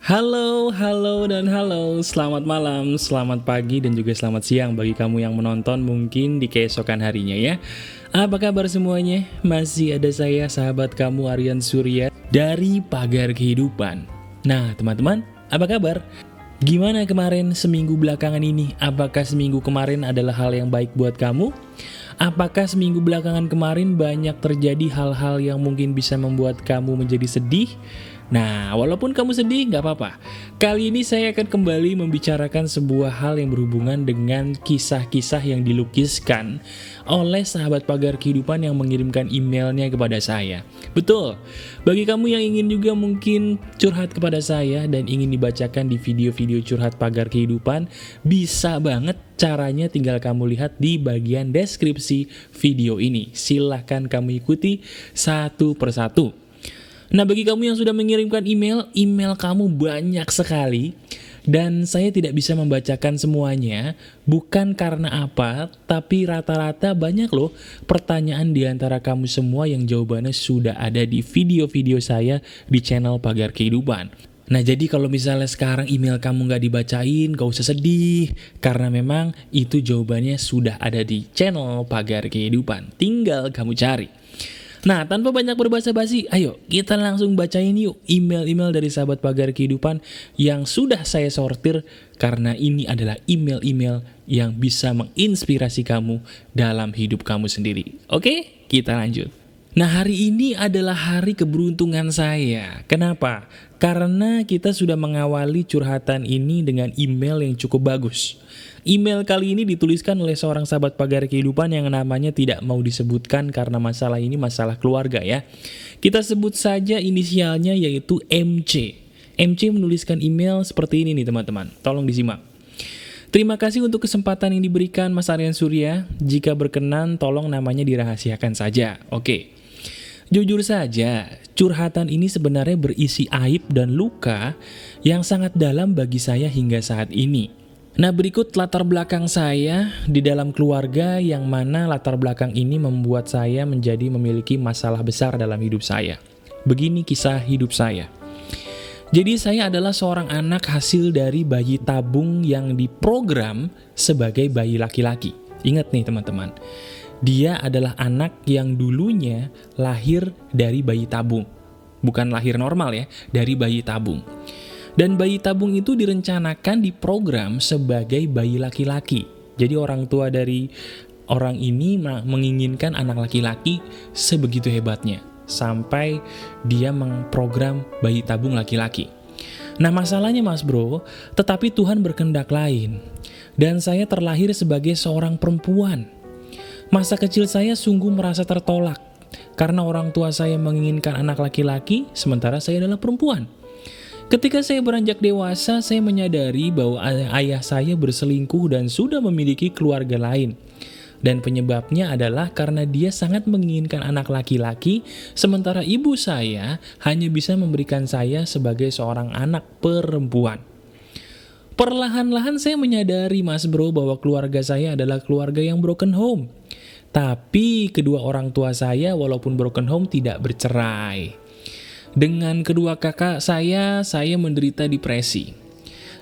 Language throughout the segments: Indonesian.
Halo, dan halo. Selamat malam, selamat pagi, dan juga selamat siang bagi kamu yang menonton mungkin di keesokan harinya ya. Apa kabar semuanya? Masih ada saya, sahabat kamu Aryan Surya dari Pagar Kehidupan. Nah, teman-teman, apa kabar? Gimana kemarin seminggu belakangan ini? Apakah seminggu kemarin adalah hal yang baik buat kamu? Apakah seminggu belakangan kemarin banyak terjadi hal-hal yang mungkin bisa membuat kamu menjadi sedih? Nah, walaupun kamu sedih, nggak apa-apa. Kali ini saya akan kembali membicarakan sebuah hal yang berhubungan dengan kisah-kisah yang dilukiskan oleh sahabat Pagar Kehidupan yang mengirimkan emailnya kepada saya. Betul, bagi kamu yang ingin juga mungkin curhat kepada saya dan ingin dibacakan di video-video curhat Pagar Kehidupan, bisa banget. Caranya tinggal kamu lihat di bagian deskripsi video ini. Silahkan kamu ikuti satu persatu. Nah, bagi kamu yang sudah mengirimkan email kamu banyak sekali. Dan saya tidak bisa membacakan semuanya, bukan karena apa, tapi rata-rata banyak loh pertanyaan di antara kamu semua yang jawabannya sudah ada di video-video saya di channel Pagar Kehidupan. Nah, jadi kalau misalnya sekarang email kamu nggak dibacain, gak usah sedih, karena memang itu jawabannya sudah ada di channel Pagar Kehidupan. Tinggal kamu cari. Nah, tanpa banyak berbasa-basi, ayo kita langsung bacain yuk email-email dari sahabat Pagar Kehidupan yang sudah saya sortir, karena ini adalah email-email yang bisa menginspirasi kamu dalam hidup kamu sendiri. Oke, kita lanjut. Nah, hari ini adalah hari keberuntungan saya. Kenapa? Karena kita sudah mengawali curhatan ini dengan email yang cukup bagus. Email kali ini dituliskan oleh seorang sahabat Pagar Kehidupan yang namanya tidak mau disebutkan karena masalah ini masalah keluarga ya. Kita sebut saja inisialnya yaitu MC. MC menuliskan email seperti ini nih teman-teman. Tolong disimak. Terima kasih untuk kesempatan yang diberikan Mas Aryan Surya. Jika berkenan tolong namanya dirahasiakan saja. Oke. Jujur saja, curhatan ini sebenarnya berisi aib dan luka yang sangat dalam bagi saya hingga saat ini. Nah, berikut latar belakang saya di dalam keluarga yang mana latar belakang ini membuat saya menjadi memiliki masalah besar dalam hidup saya. Begini kisah hidup saya. Jadi saya adalah seorang anak hasil dari bayi tabung yang diprogram sebagai bayi laki-laki. Ingat nih teman-teman, dia adalah anak yang dulunya lahir dari bayi tabung. Bukan lahir normal ya, dari bayi tabung. Dan bayi tabung itu direncanakan diprogram sebagai bayi laki-laki. Jadi orang tua dari orang ini menginginkan anak laki-laki sebegitu hebatnya. Sampai dia memprogram bayi tabung laki-laki. Nah, masalahnya mas bro, tetapi Tuhan berkehendak lain. Dan saya terlahir sebagai seorang perempuan. Masa kecil saya sungguh merasa tertolak. Karena orang tua saya menginginkan anak laki-laki, sementara saya adalah perempuan. Ketika saya beranjak dewasa, saya menyadari bahwa ayah saya berselingkuh dan sudah memiliki keluarga lain. Dan penyebabnya adalah karena dia sangat menginginkan anak laki-laki, sementara ibu saya hanya bisa memberikan saya sebagai seorang anak perempuan. Perlahan-lahan saya menyadari mas bro bahwa keluarga saya adalah keluarga yang broken home. Tapi kedua orang tua saya walaupun broken home tidak bercerai. Dengan kedua kakak saya menderita depresi.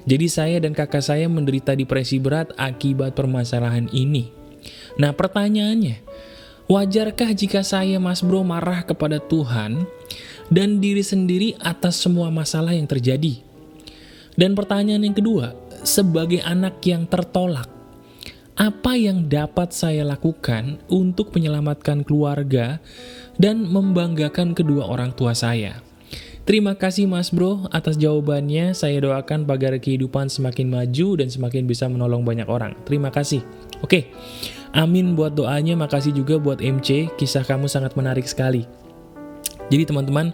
Jadi saya dan kakak saya menderita depresi berat akibat permasalahan ini. Nah pertanyaannya, wajarkah jika saya mas bro marah kepada Tuhan dan diri sendiri atas semua masalah yang terjadi? Dan pertanyaan yang kedua, sebagai anak yang tertolak, apa yang dapat saya lakukan untuk menyelamatkan keluarga dan membanggakan kedua orang tua saya? Terima kasih mas bro atas jawabannya. Saya doakan Pagar Kehidupan semakin maju dan semakin bisa menolong banyak orang. Terima kasih. Oke, amin buat doanya. Makasih juga buat MC. Kisah kamu sangat menarik sekali. Jadi teman-teman,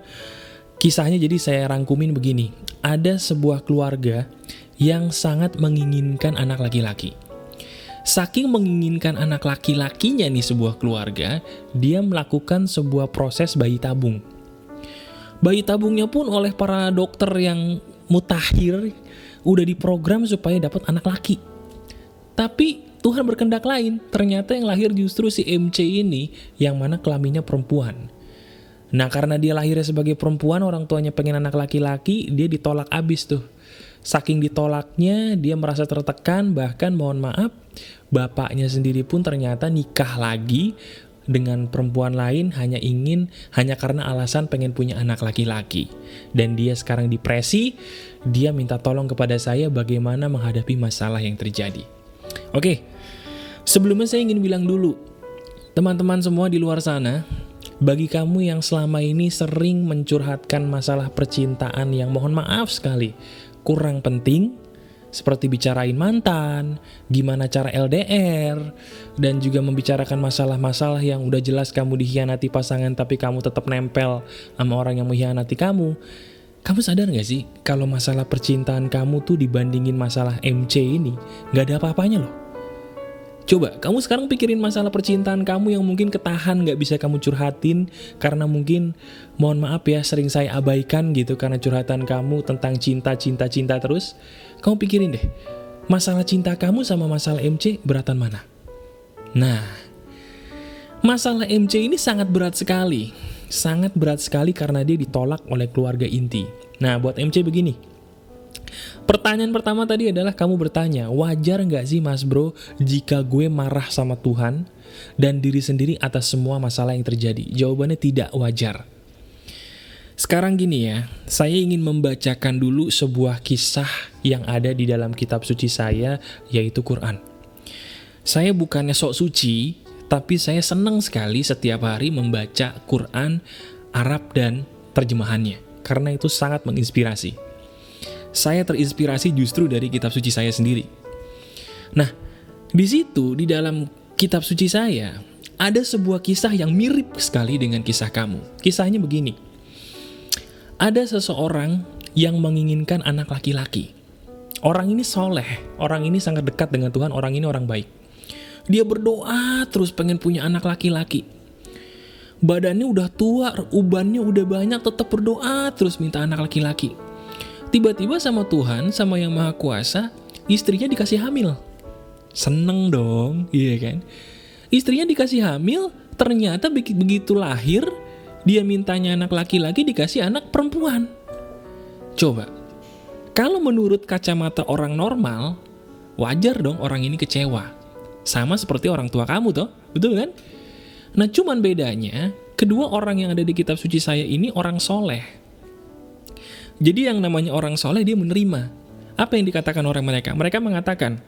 kisahnya jadi saya rangkumin begini. Ada sebuah keluarga yang sangat menginginkan anak laki-laki. Saking menginginkan anak laki-lakinya nih sebuah keluarga, dia melakukan sebuah proses bayi tabung. Bayi tabungnya pun oleh para dokter yang mutakhir udah diprogram supaya dapat anak laki. Tapi Tuhan berkehendak lain, ternyata yang lahir justru si MC ini yang mana kelaminnya perempuan. Nah, karena dia lahirnya sebagai perempuan, orang tuanya pengen anak laki-laki, dia ditolak abis tuh. Saking ditolaknya, dia merasa tertekan, bahkan mohon maaf, bapaknya sendiri pun ternyata nikah lagi dengan perempuan lain hanya karena alasan pengen punya anak laki-laki. Dan dia sekarang depresi, dia minta tolong kepada saya bagaimana menghadapi masalah yang terjadi. Oke, sebelumnya saya ingin bilang dulu, teman-teman semua di luar sana, bagi kamu yang selama ini sering mencurhatkan masalah percintaan yang mohon maaf sekali kurang penting, seperti bicarain mantan, gimana cara LDR, dan juga membicarakan masalah-masalah yang udah jelas kamu dikhianati pasangan tapi kamu tetap nempel sama orang yang mengkhianati kamu. Kamu sadar gak sih kalau masalah percintaan kamu tuh dibandingin masalah MC ini gak ada apa-apanya loh. Coba, kamu sekarang pikirin masalah percintaan kamu yang mungkin ketahan gak bisa kamu curhatin karena mungkin, mohon maaf ya, sering saya abaikan gitu karena curhatan kamu tentang cinta terus. Kamu pikirin deh, masalah cinta kamu sama masalah MC beratan mana? Nah, masalah MC ini sangat berat sekali. Sangat berat sekali karena dia ditolak oleh keluarga inti. Nah, buat MC begini. Pertanyaan pertama tadi adalah kamu bertanya, wajar nggak sih mas bro jika gue marah sama Tuhan dan diri sendiri atas semua masalah yang terjadi? Jawabannya tidak wajar. Sekarang gini ya, saya ingin membacakan dulu sebuah kisah yang ada di dalam kitab suci saya, yaitu Quran. Saya bukannya sok suci, tapi saya senang sekali setiap hari membaca Quran Arab dan terjemahannya, karena itu sangat menginspirasi. Saya terinspirasi justru dari kitab suci saya sendiri. Nah, di situ, di dalam kitab suci saya, ada sebuah kisah yang mirip sekali dengan kisah kamu. Kisahnya begini. Ada seseorang yang menginginkan anak laki-laki. Orang ini soleh, orang ini sangat dekat dengan Tuhan, orang ini orang baik. Dia berdoa terus pengen punya anak laki-laki. Badannya udah tua, ubannya udah banyak, tetap berdoa terus minta anak laki-laki. Tiba-tiba sama Tuhan, sama Yang Maha Kuasa, istrinya dikasih hamil. Seneng dong, iya kan? Istrinya dikasih hamil, ternyata begitu lahir, dia mintanya anak laki-laki, dikasih anak perempuan. Coba, kalau menurut kacamata orang normal, wajar dong orang ini kecewa. Sama seperti orang tua kamu toh, betul kan? Nah, cuman bedanya, kedua orang yang ada di kitab suci saya ini orang soleh. Jadi yang namanya orang soleh dia menerima. Apa yang dikatakan orang mereka? Mereka mengatakan,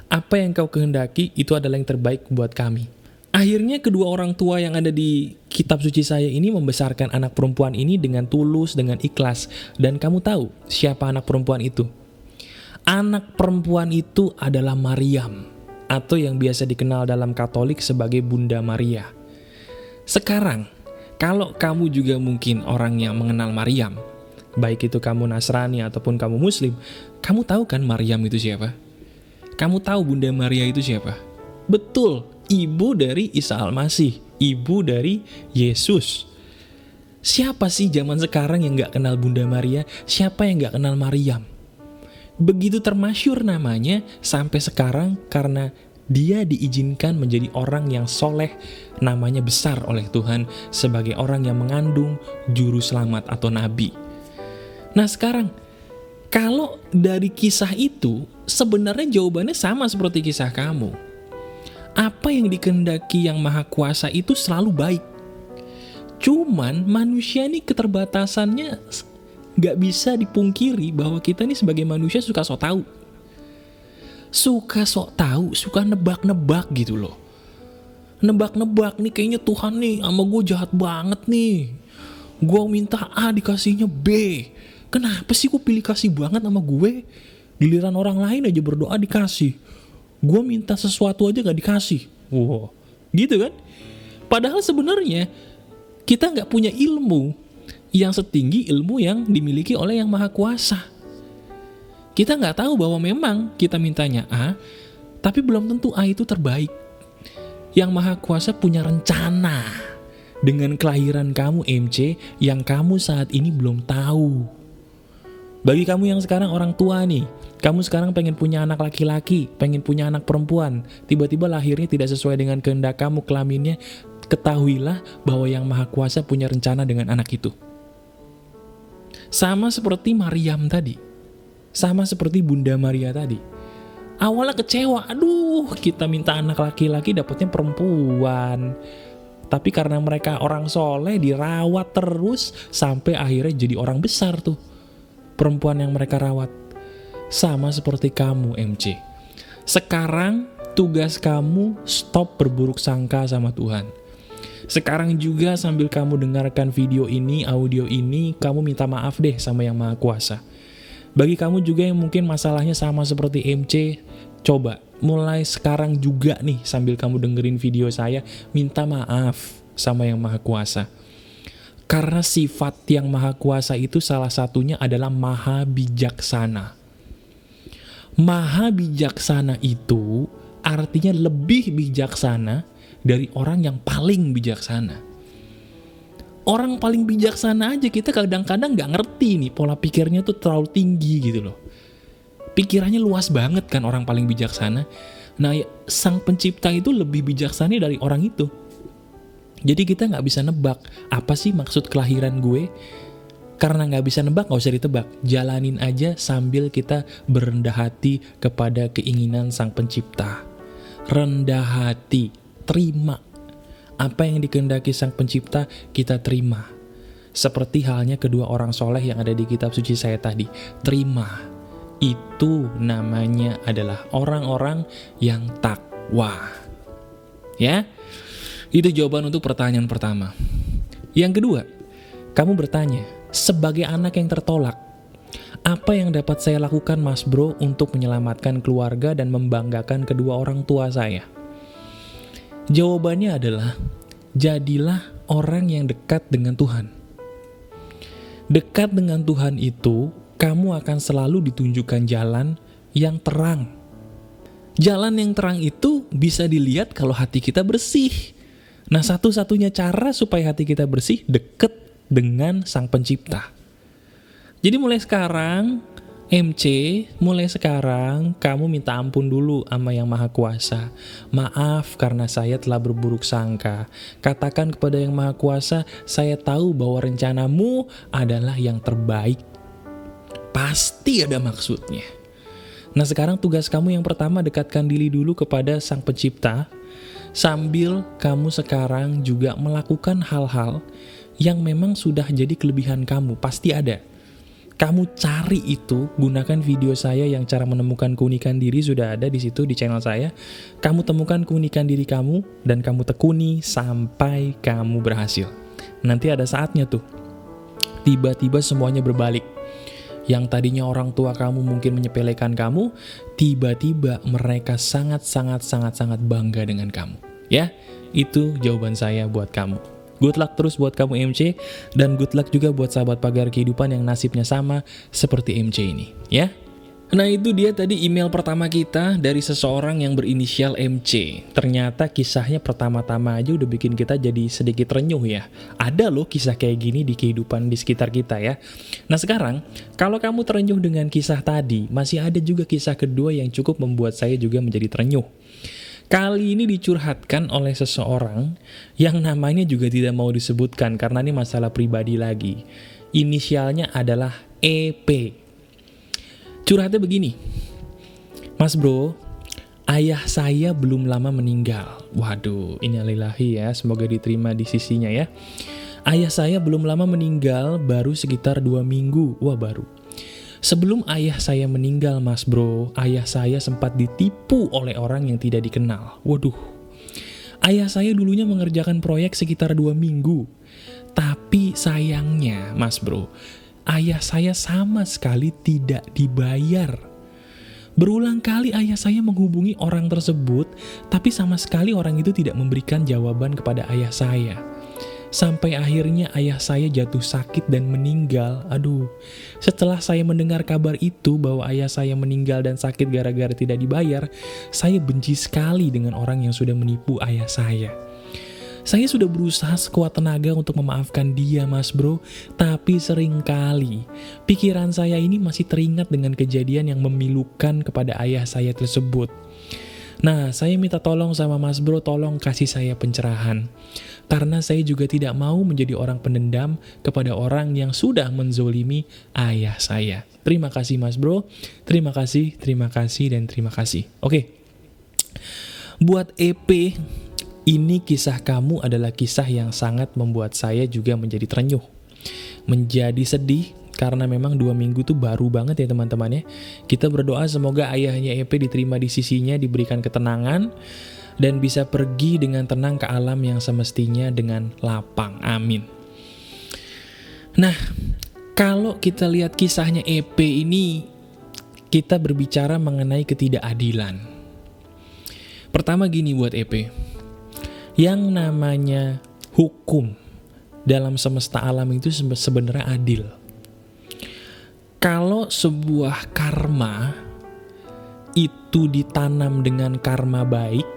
apa yang kau kehendaki itu adalah yang terbaik buat kami. Akhirnya kedua orang tua yang ada di kitab suci saya ini membesarkan anak perempuan ini dengan tulus, dengan ikhlas. Dan kamu tahu siapa anak perempuan itu? Anak perempuan itu adalah Maryam, atau yang biasa dikenal dalam Katolik sebagai Bunda Maria. Sekarang, kalau kamu juga mungkin orang yang mengenal Maryam, baik itu kamu Nasrani ataupun kamu Muslim, kamu tahu kan Maryam itu siapa? Kamu tahu Bunda Maria itu siapa? Betul, ibu dari Isa Al-Masih, ibu dari Yesus. Siapa sih zaman sekarang yang gak kenal Bunda Maria? Siapa yang gak kenal Maryam? Begitu termasyur namanya sampai sekarang karena dia diizinkan menjadi orang yang soleh, namanya besar oleh Tuhan sebagai orang yang mengandung juru selamat atau nabi. Nah sekarang, kalau dari kisah itu, sebenarnya jawabannya sama seperti kisah kamu. Apa yang dikehendaki Yang Maha Kuasa itu selalu baik. Cuman manusia ini keterbatasannya gak bisa dipungkiri bahwa kita ini sebagai manusia suka sok tahu. Suka sok tahu, suka nebak-nebak gitu loh. Nebak-nebak nih kayaknya Tuhan nih sama gue jahat banget nih. Gue minta A dikasihnya B. Kenapa sih gue pilih kasih banget sama gue? Giliran orang lain aja berdoa dikasih. Gue minta sesuatu aja gak dikasih. Wow, gitu kan? Padahal sebenarnya kita gak punya ilmu yang setinggi ilmu yang dimiliki oleh Yang Maha Kuasa. Kita gak tahu bahwa memang kita mintanya A, tapi belum tentu A itu terbaik. Yang Maha Kuasa punya rencana dengan kelahiran kamu MC yang kamu saat ini belum tahu. Bagi kamu yang sekarang orang tua nih, kamu sekarang pengen punya anak laki-laki, pengen punya anak perempuan, tiba-tiba lahirnya tidak sesuai dengan kehendak kamu, kelaminnya ketahuilah bahwa Yang Maha Kuasa punya rencana dengan anak itu. Sama seperti Maryam tadi, sama seperti Bunda Maria tadi. Awalnya kecewa, aduh kita minta anak laki-laki dapatnya perempuan. Tapi karena mereka orang soleh, dirawat terus, sampai akhirnya jadi orang besar tuh perempuan yang mereka rawat. Sama seperti kamu MC. Sekarang tugas kamu stop berburuk sangka sama Tuhan. Sekarang juga sambil kamu dengarkan video ini, audio ini, kamu minta maaf deh sama Yang Maha Kuasa. Bagi kamu juga yang mungkin masalahnya sama seperti MC, coba mulai sekarang juga nih sambil kamu dengerin video saya, minta maaf sama Yang Maha Kuasa. Karena sifat Yang Maha Kuasa itu salah satunya adalah maha bijaksana. Maha bijaksana itu artinya lebih bijaksana dari orang yang paling bijaksana. Orang paling bijaksana aja kita kadang-kadang gak ngerti nih, pola pikirnya tuh terlalu tinggi gitu loh. Pikirannya luas banget kan orang paling bijaksana. Nah, Sang Pencipta itu lebih bijaksana dari orang itu. Jadi kita gak bisa nebak, apa sih maksud kelahiran gue? Karena gak bisa nebak, gak usah ditebak. Jalanin aja sambil kita berendah hati kepada keinginan Sang Pencipta. Rendah hati, terima. Apa yang dikehendaki Sang Pencipta, kita terima. Seperti halnya kedua orang soleh yang ada di kitab suci saya tadi. Terima. Itu namanya adalah orang-orang yang takwa. Ya? Itu jawaban untuk pertanyaan pertama. Yang kedua, kamu bertanya, sebagai anak yang tertolak, apa yang dapat saya lakukan Mas Bro untuk menyelamatkan keluarga dan membanggakan kedua orang tua saya? Jawabannya adalah, jadilah orang yang dekat dengan Tuhan. Dekat dengan Tuhan itu, kamu akan selalu ditunjukkan jalan yang terang. Jalan yang terang itu bisa dilihat kalau hati kita bersih. Nah, satu-satunya cara supaya hati kita bersih, deket dengan Sang Pencipta. Jadi mulai sekarang, MC, mulai sekarang kamu minta ampun dulu sama Yang Maha Kuasa. Maaf karena saya telah berburuk sangka. Katakan kepada Yang Maha Kuasa, saya tahu bahwa rencanamu adalah yang terbaik. Pasti ada maksudnya. Nah, sekarang tugas kamu yang pertama, dekatkan diri dulu kepada Sang Pencipta. Sambil kamu sekarang juga melakukan hal-hal yang memang sudah jadi kelebihan kamu, pasti ada. Kamu cari itu, gunakan video saya yang cara menemukan keunikan diri sudah ada di situ di channel saya. Kamu temukan keunikan diri kamu dan kamu tekuni sampai kamu berhasil. Nanti ada saatnya tuh, tiba-tiba semuanya berbalik. Yang tadinya orang tua kamu mungkin menyepelekan kamu, tiba-tiba mereka sangat bangga dengan kamu. Ya, itu jawaban saya buat kamu. Good luck terus buat kamu MC, dan good luck juga buat sahabat pagar kehidupan yang nasibnya sama seperti MC ini, ya. Nah, itu dia tadi email pertama kita dari seseorang yang berinisial MC. Ternyata kisahnya pertama-tama aja udah bikin kita jadi sedikit renyuh ya. Ada loh kisah kayak gini di kehidupan di sekitar kita ya. Nah, sekarang kalau kamu terenyuh dengan kisah tadi, masih ada juga kisah kedua yang cukup membuat saya juga menjadi terenyuh. Kali ini dicurhatkan oleh seseorang yang namanya juga tidak mau disebutkan karena ini masalah pribadi lagi. Inisialnya adalah EP. Curhatnya begini, Mas Bro, ayah saya belum lama meninggal. Waduh, innalillahi ya, semoga diterima di sisinya ya. Ayah saya belum lama meninggal, baru sekitar 2 minggu. Wah, baru. Sebelum ayah saya meninggal, Mas Bro, ayah saya sempat ditipu oleh orang yang tidak dikenal. Waduh. Ayah saya dulunya mengerjakan proyek sekitar 2 minggu. Tapi sayangnya, Mas Bro, ayah saya sama sekali tidak dibayar. Berulang kali ayah saya menghubungi orang tersebut, tapi sama sekali orang itu tidak memberikan jawaban kepada ayah saya. Sampai akhirnya ayah saya jatuh sakit dan meninggal. Aduh, setelah saya mendengar kabar itu bahwa ayah saya meninggal dan sakit gara-gara tidak dibayar, saya benci sekali dengan orang yang sudah menipu ayah saya. Saya sudah berusaha sekuat tenaga untuk memaafkan dia, Mas Bro, tapi seringkali pikiran saya ini masih teringat dengan kejadian yang memilukan kepada ayah saya tersebut. Nah, saya minta tolong sama Mas Bro, tolong kasih saya pencerahan. Karena saya juga tidak mau menjadi orang pendendam kepada orang yang sudah menzolimi ayah saya. Terima kasih Mas Bro, terima kasih, dan terima kasih. Oke, buat EP, ini kisah kamu adalah kisah yang sangat membuat saya juga menjadi terenyuh, menjadi sedih, karena memang 2 minggu tuh baru banget ya teman-teman ya. Kita berdoa semoga ayahnya EP diterima di sisinya, diberikan ketenangan, dan bisa pergi dengan tenang ke alam yang semestinya dengan lapang. Amin. Nah, kalau kita lihat kisahnya EP ini, kita berbicara mengenai ketidakadilan. Pertama gini buat EP, yang namanya hukum dalam semesta alam itu sebenarnya adil. Kalau sebuah karma itu ditanam dengan karma baik,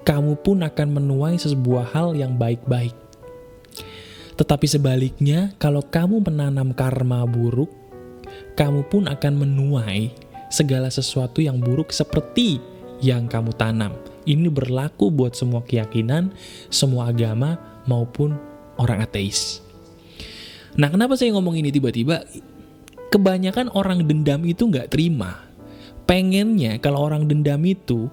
kamu pun akan menuai sebuah hal yang baik-baik. Tetapi sebaliknya, kalau kamu menanam karma buruk, kamu pun akan menuai segala sesuatu yang buruk seperti yang kamu tanam. Ini berlaku buat semua keyakinan, semua agama, maupun orang ateis. Nah, kenapa saya ngomong ini tiba-tiba? Kebanyakan orang dendam itu nggak terima. Pengennya kalau orang dendam itu,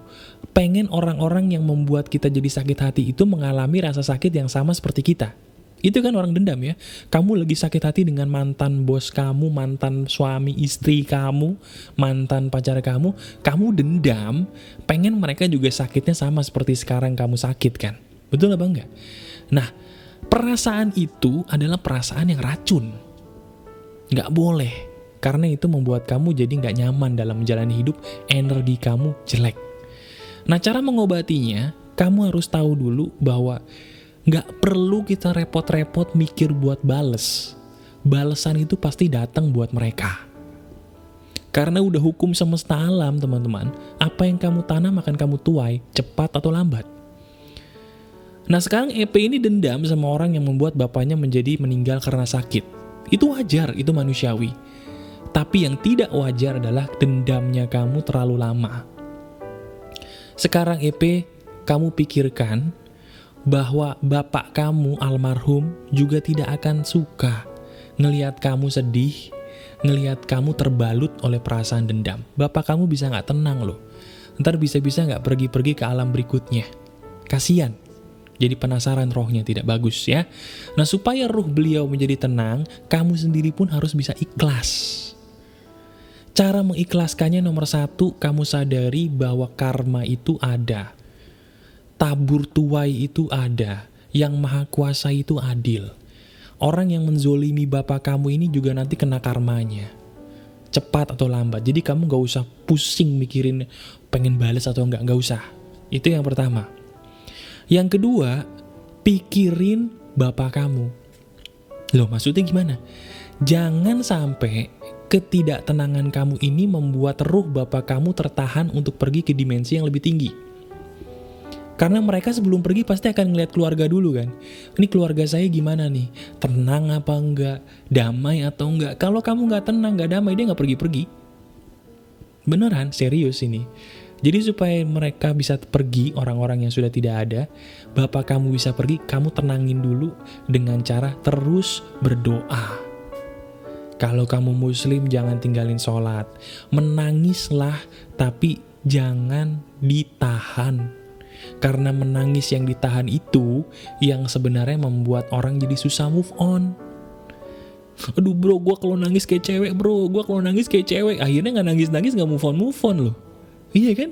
pengen orang-orang yang membuat kita jadi sakit hati itu mengalami rasa sakit yang sama seperti kita. Itu kan orang dendam ya. Kamu lagi sakit hati dengan mantan bos kamu, mantan suami istri kamu, mantan pacar kamu dendam, pengen mereka juga sakitnya sama seperti sekarang kamu sakit kan. Betul apa enggak? Nah, perasaan itu adalah perasaan yang racun. Nggak boleh. Karena itu membuat kamu jadi nggak nyaman dalam menjalani hidup, energi kamu jelek. Nah, cara mengobatinya, kamu harus tahu dulu bahwa nggak perlu kita repot-repot mikir buat bales. Balesan itu pasti datang buat mereka. Karena udah hukum semesta alam, teman-teman. Apa yang kamu tanam akan kamu tuai, cepat atau lambat. Nah, sekarang EP ini dendam sama orang yang membuat bapaknya menjadi meninggal karena sakit. Itu wajar, itu manusiawi. Tapi yang tidak wajar adalah dendamnya kamu terlalu lama. Sekarang EP, kamu pikirkan bahwa bapak kamu almarhum juga tidak akan suka ngelihat kamu sedih, ngelihat kamu terbalut oleh perasaan dendam. Bapak kamu bisa nggak tenang loh. Ntar bisa-bisa nggak pergi-pergi ke alam berikutnya. Kasian. Jadi penasaran, rohnya tidak bagus ya. Nah, supaya ruh beliau menjadi tenang, kamu sendiri pun harus bisa ikhlas. Cara mengikhlaskannya nomor 1, kamu sadari bahwa karma itu ada. Tabur tuai itu ada. Yang maha kuasa itu adil. Orang yang menzolimi bapak kamu ini juga nanti kena karmanya. Cepat atau lambat. Jadi kamu gak usah pusing mikirin pengen bales atau enggak usah. Itu yang pertama. Yang kedua, pikirin bapak kamu. Loh, maksudnya gimana? Jangan sampai ketidaktenangan kamu ini membuat ruh bapak kamu tertahan untuk pergi ke dimensi yang lebih tinggi. Karena mereka sebelum pergi pasti akan ngeliat keluarga dulu kan. Ini keluarga saya gimana nih? Tenang apa enggak? Damai atau enggak? Kalau kamu nggak tenang, nggak damai, dia nggak pergi-pergi. Beneran, serius ini. Jadi supaya mereka bisa pergi, orang-orang yang sudah tidak ada, bapak kamu bisa pergi, kamu tenangin dulu dengan cara terus berdoa. Kalau kamu muslim, jangan tinggalin sholat. Menangislah, tapi jangan ditahan. Karena menangis yang ditahan itu, yang sebenarnya membuat orang jadi susah move on. Aduh bro, gue kalau nangis kayak cewek bro, gue kalau nangis kayak cewek. Akhirnya gak nangis-nangis, gak move on loh. Iya kan?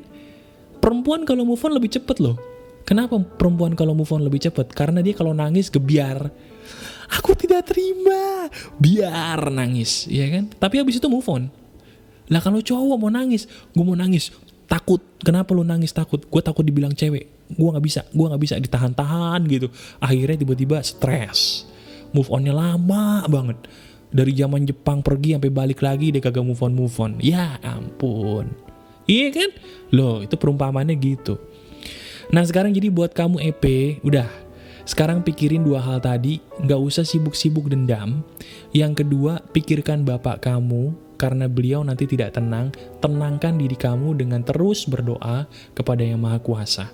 Perempuan kalau move on lebih cepet loh. Kenapa perempuan kalau move on lebih cepet? Karena dia kalau nangis gebiar. Aku tidak terima, biar nangis, ya kan? Tapi habis itu move on. Lah kalau cowok mau nangis, gue mau nangis, takut. Kenapa lu nangis takut? Gue takut dibilang cewek. Gue gak bisa ditahan-tahan gitu. Akhirnya tiba-tiba stres. Move onnya lama banget. Dari zaman Jepang pergi sampai balik lagi dia kagak move on. Ya ampun. Iya kan? Loh, itu perumpamannya gitu. Nah sekarang jadi buat kamu EP, udah. Sekarang pikirin 2 hal tadi, gak usah sibuk-sibuk dendam. Yang kedua, pikirkan bapak kamu, karena beliau nanti tidak tenang. Tenangkan diri kamu dengan terus berdoa kepada Yang Maha Kuasa.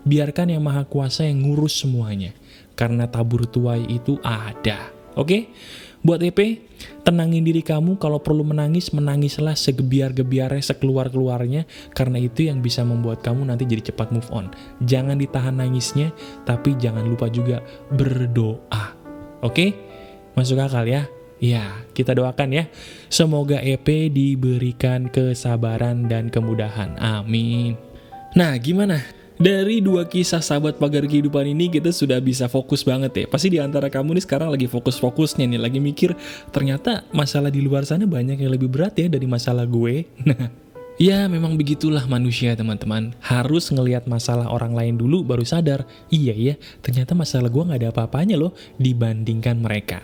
Biarkan Yang Maha Kuasa yang ngurus semuanya. karena tabur tuai itu ada. Oke? Buat EP, tenangin diri kamu, kalau perlu menangis, menangislah segebiar-gebiarnya, sekeluar-keluarnya, karena itu yang bisa membuat kamu nanti jadi cepat move on. Jangan ditahan nangisnya, tapi jangan lupa juga berdoa. Oke? Masuk akal ya? Ya, kita doakan ya. Semoga EP diberikan kesabaran dan kemudahan. Amin. Nah, gimana? Dari 2 kisah sahabat pagar kehidupan ini kita sudah bisa fokus banget ya. Pasti di antara kamu nih sekarang lagi fokus-fokusnya nih, lagi mikir ternyata masalah di luar sana banyak yang lebih berat ya dari masalah gue. Nah, ya memang begitulah manusia teman-teman. Harus ngelihat masalah orang lain dulu baru sadar, iya ya, ternyata masalah gue gak ada apa-apanya loh dibandingkan mereka.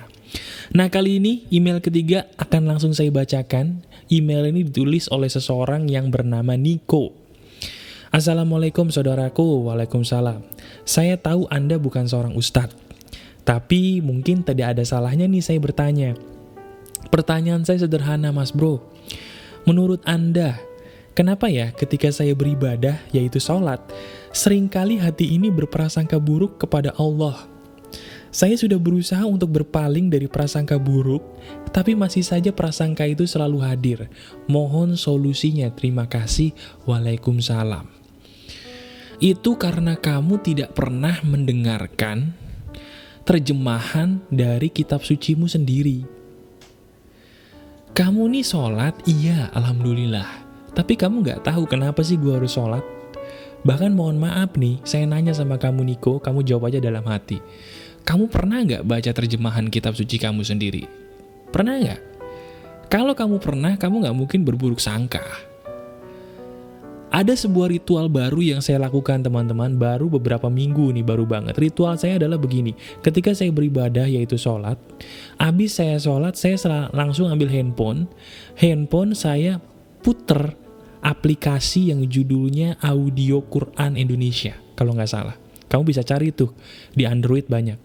Nah, kali ini email ketiga akan langsung saya bacakan. Email ini ditulis oleh seseorang yang bernama Niko. Assalamualaikum saudaraku. Waalaikumsalam. Saya tahu Anda bukan seorang ustadz, tapi mungkin tidak ada salahnya nih saya bertanya. Pertanyaan saya sederhana Mas Bro. Menurut Anda, kenapa ya ketika saya beribadah, yaitu sholat, seringkali hati ini berprasangka buruk kepada Allah? Saya sudah berusaha untuk berpaling dari prasangka buruk, tapi masih saja prasangka itu selalu hadir. Mohon solusinya, terima kasih. Waalaikumsalam. Itu karena kamu tidak pernah mendengarkan terjemahan dari kitab sucimu sendiri. Kamu nih sholat, iya alhamdulillah. Tapi kamu gak tahu kenapa sih gue harus sholat? Bahkan mohon maaf nih, saya nanya sama kamu Niko, kamu jawab aja dalam hati. Kamu pernah gak baca terjemahan kitab suci kamu sendiri? Pernah gak? Kalau kamu pernah, kamu gak mungkin berburuk sangka. Ada sebuah ritual baru yang saya lakukan teman-teman, baru beberapa minggu nih, baru banget. Ritual saya adalah begini, ketika saya beribadah yaitu sholat, habis saya sholat, saya langsung ambil handphone saya puter aplikasi yang judulnya Audio Quran Indonesia, kalau nggak salah. Kamu bisa cari tuh, di Android banyak.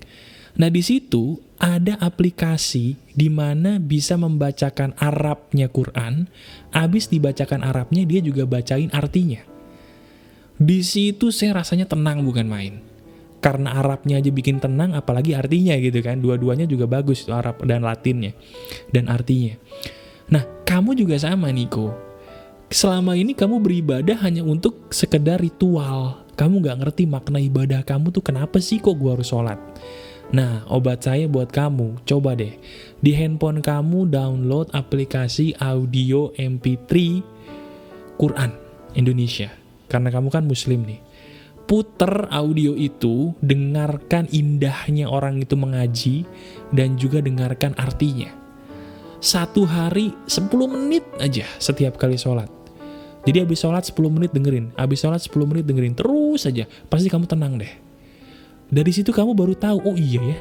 Nah di situ ada aplikasi di mana bisa membacakan Arabnya Quran, habis dibacakan Arabnya dia juga bacain artinya. Di situ saya rasanya tenang bukan main. Karena Arabnya aja bikin tenang, apalagi artinya gitu kan. Dua-duanya juga bagus, Arab dan Latinnya dan artinya. Nah kamu juga sama Niko. Selama ini kamu beribadah hanya untuk sekedar ritual. Kamu gak ngerti makna ibadah kamu tuh kenapa sih kok gua harus sholat. Nah, obat saya buat kamu, coba deh, di handphone kamu download aplikasi audio MP3 Quran Indonesia. Karena kamu kan muslim nih. Puter audio itu, dengarkan indahnya orang itu mengaji, dan juga dengarkan artinya. 1 hari 10 menit aja setiap kali sholat. Jadi habis sholat 10 menit dengerin, habis sholat 10 menit dengerin, terus aja, pasti kamu tenang deh. Dari situ kamu baru tahu, oh iya ya,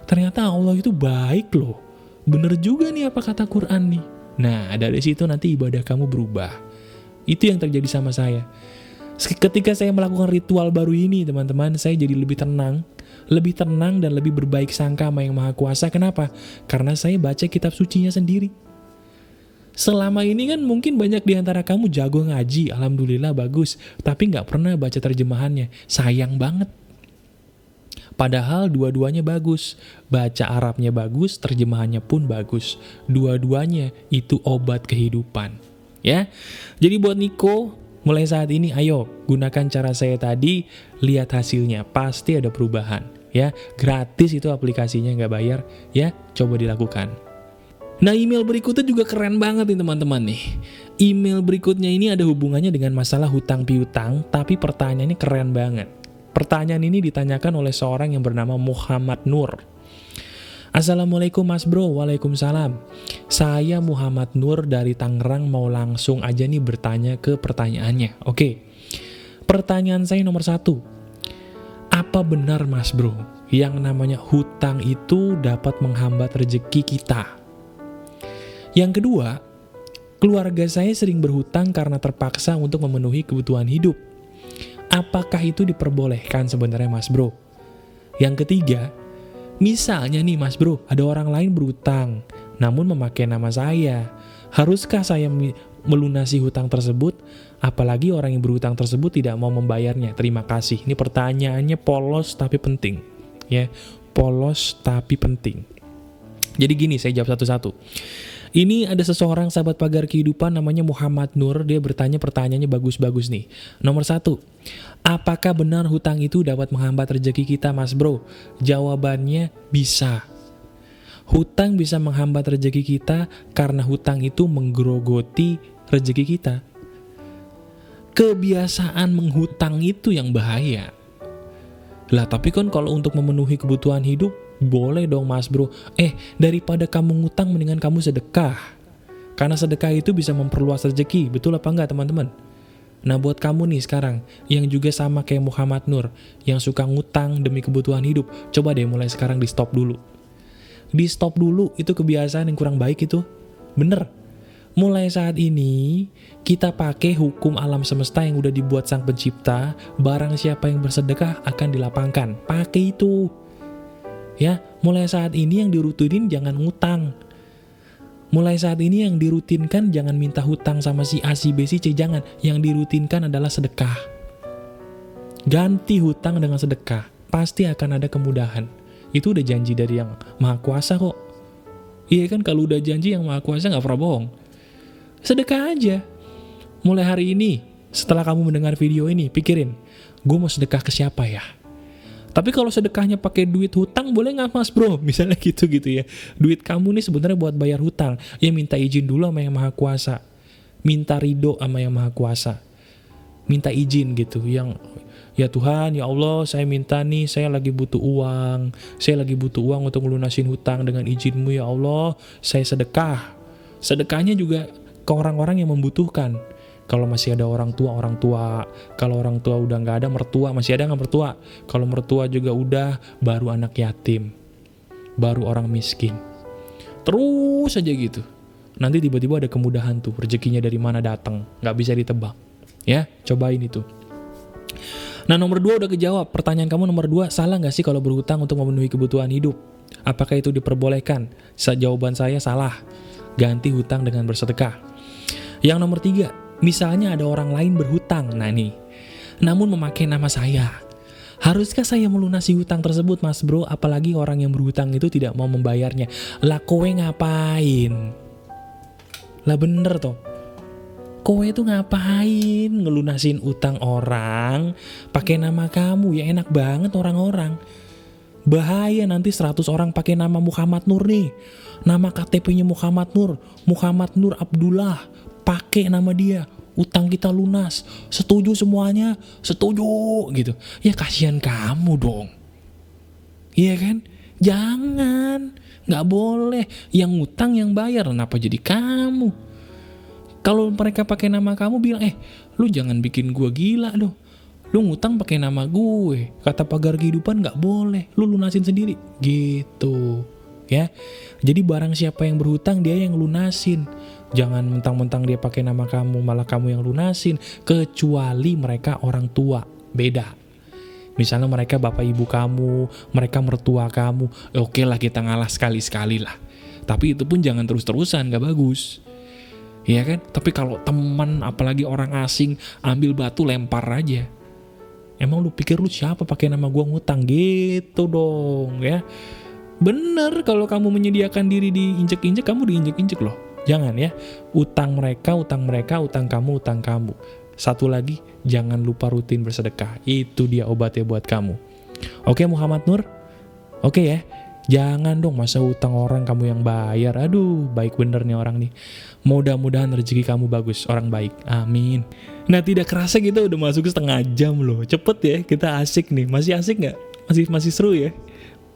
ternyata Allah itu baik loh. Bener juga nih apa kata Quran nih. Nah, dari situ nanti ibadah kamu berubah. Itu yang terjadi sama saya. Ketika saya melakukan ritual baru ini, teman-teman, saya jadi lebih tenang dan lebih berbaik sangka sama Yang Maha Kuasa. Kenapa? Karena saya baca kitab sucinya sendiri. Selama ini kan mungkin banyak di antara kamu jago ngaji, alhamdulillah bagus, tapi nggak pernah baca terjemahannya. Sayang banget. Padahal dua-duanya bagus, baca Arabnya bagus, terjemahannya pun bagus. Dua-duanya itu obat kehidupan. Ya, jadi buat Niko, mulai saat ini ayo gunakan cara saya tadi, lihat hasilnya, pasti ada perubahan. Ya, gratis itu aplikasinya, nggak bayar. Ya, coba dilakukan. Nah, email berikutnya juga keren banget nih teman-teman nih. Email berikutnya ini ada hubungannya dengan masalah hutang piutang, tapi pertanyaannya keren banget. Pertanyaan ini ditanyakan oleh seorang yang bernama Muhammad Nur. Assalamualaikum Mas Bro, waalaikumsalam. Saya Muhammad Nur dari Tangerang, mau langsung aja nih bertanya ke pertanyaannya. Oke, pertanyaan saya nomor 1. Apa benar Mas Bro, yang namanya hutang itu dapat menghambat rezeki kita? Yang kedua, keluarga saya sering berhutang karena terpaksa untuk memenuhi kebutuhan hidup. Apakah itu diperbolehkan sebenarnya Mas Bro? Yang ketiga, misalnya nih Mas Bro, ada orang lain berhutang, namun memakai nama saya. Haruskah saya melunasi hutang tersebut? Apalagi orang yang berhutang tersebut tidak mau membayarnya. Terima kasih. Ini pertanyaannya polos tapi penting. ya. Polos tapi penting. Jadi gini, saya jawab satu-satu. Ini ada seseorang sahabat pagar kehidupan namanya Muhammad Nur. Dia bertanya pertanyaannya bagus-bagus nih. Nomor 1, apakah benar hutang itu dapat menghambat rezeki kita, Mas Bro? Jawabannya bisa. Hutang bisa menghambat rezeki kita karena hutang itu menggerogoti rezeki kita. Kebiasaan menghutang itu yang bahaya. Lah tapi kan kalau untuk memenuhi kebutuhan hidup, boleh dong Mas Bro. Daripada kamu ngutang mendingan kamu sedekah. Karena sedekah itu bisa memperluas rezeki. Betul apa enggak teman-teman? Nah buat kamu nih sekarang, yang juga sama kayak Muhammad Nur, yang suka ngutang demi kebutuhan hidup, coba deh mulai sekarang di stop dulu. Di stop dulu, itu kebiasaan yang kurang baik itu. Bener. Mulai saat ini, kita pakai hukum alam semesta yang udah dibuat sang pencipta, barang siapa yang bersedekah akan dilapangkan. Pakai itu. Ya, mulai saat ini yang dirutinin jangan ngutang. Mulai saat ini yang dirutinkan jangan minta hutang sama si A, si B, si C, jangan. Yang dirutinkan adalah sedekah. Ganti hutang dengan sedekah, pasti akan ada kemudahan. Itu udah janji dari yang Maha Kuasa kok. Iya kan, kalau udah janji yang Maha Kuasa gak pernah bohong. Sedekah aja. Mulai hari ini, setelah kamu mendengar video ini, pikirin, gue mau sedekah ke siapa ya? Tapi kalau sedekahnya pakai duit hutang, boleh nggak Mas Bro? Misalnya gitu ya. Duit kamu nih sebenarnya buat bayar hutang. Ya minta izin dulu sama yang Maha Kuasa. Minta ridho sama yang Maha Kuasa. Minta izin gitu. Yang, ya Tuhan, ya Allah, saya minta nih, saya lagi butuh uang. Saya lagi butuh uang untuk melunasin hutang dengan izinmu ya Allah. Saya sedekah. Sedekahnya juga ke orang-orang yang membutuhkan. Kalau masih ada orang tua. Kalau orang tua udah nggak ada, mertua. Masih ada nggak mertua? Kalau mertua juga udah, baru anak yatim. Baru orang miskin. Terus aja gitu. Nanti tiba-tiba ada kemudahan tuh. Rezekinya dari mana datang. Nggak bisa ditebak. Ya, cobain itu. Nah, nomor 2 udah kejawab. Pertanyaan kamu nomor 2, salah nggak sih kalau berhutang untuk memenuhi kebutuhan hidup? Apakah itu diperbolehkan? Jawaban saya salah. Ganti hutang dengan bersedekah. Yang nomor 3, misalnya ada orang lain berhutang, nah nih, namun memakai nama saya. Haruskah saya melunasi hutang tersebut Mas Bro? Apalagi orang yang berhutang itu tidak mau membayarnya. Lah kowe ngapain? Lah bener toh. Kowe itu ngapain ngelunasin utang orang pakai nama kamu? Ya enak banget orang-orang. Bahaya nanti 100 orang pakai nama Muhammad Nur nih. Nama KTP-nya Muhammad Nur Abdullah. Pakai nama dia, utang kita lunas, setuju semuanya, setuju gitu. Ya kasihan kamu dong. Iya kan? Jangan, nggak boleh. Yang utang yang bayar, kenapa jadi kamu? Kalau mereka pakai nama kamu bilang, lu jangan bikin gua gila dong. Lu ngutang pakai nama gue, kata pagar kehidupan nggak boleh, lu lunasin sendiri, gitu. Ya, jadi barang siapa yang berhutang dia yang lunasin. Jangan mentang-mentang dia pakai nama kamu malah kamu yang lunasin, kecuali mereka orang tua, beda. Misalnya mereka bapak ibu kamu, mereka mertua kamu, oke lah kita ngalah sekali-sekali lah. Tapi itu pun jangan terus-terusan, gak bagus. Iya kan? Tapi kalau teman, apalagi orang asing, ambil batu lempar aja. Emang lu pikir lu siapa pakai nama gua ngutang gitu dong ya? Bener, kalau kamu menyediakan diri diinjek-injek, kamu diinjek-injek loh. Jangan ya, utang mereka, utang kamu, utang kamu. Satu lagi, jangan lupa rutin bersedekah. Itu dia obatnya buat kamu. Oke Muhammad Nur? Oke ya, jangan dong masa utang orang kamu yang bayar. Aduh, baik bener nih orang nih. Mudah-mudahan rezeki kamu bagus, orang baik. Amin. Nah tidak kerasa kita udah masuk ke setengah jam loh. Cepet ya, kita asik nih. Masih asik gak? Masih seru ya?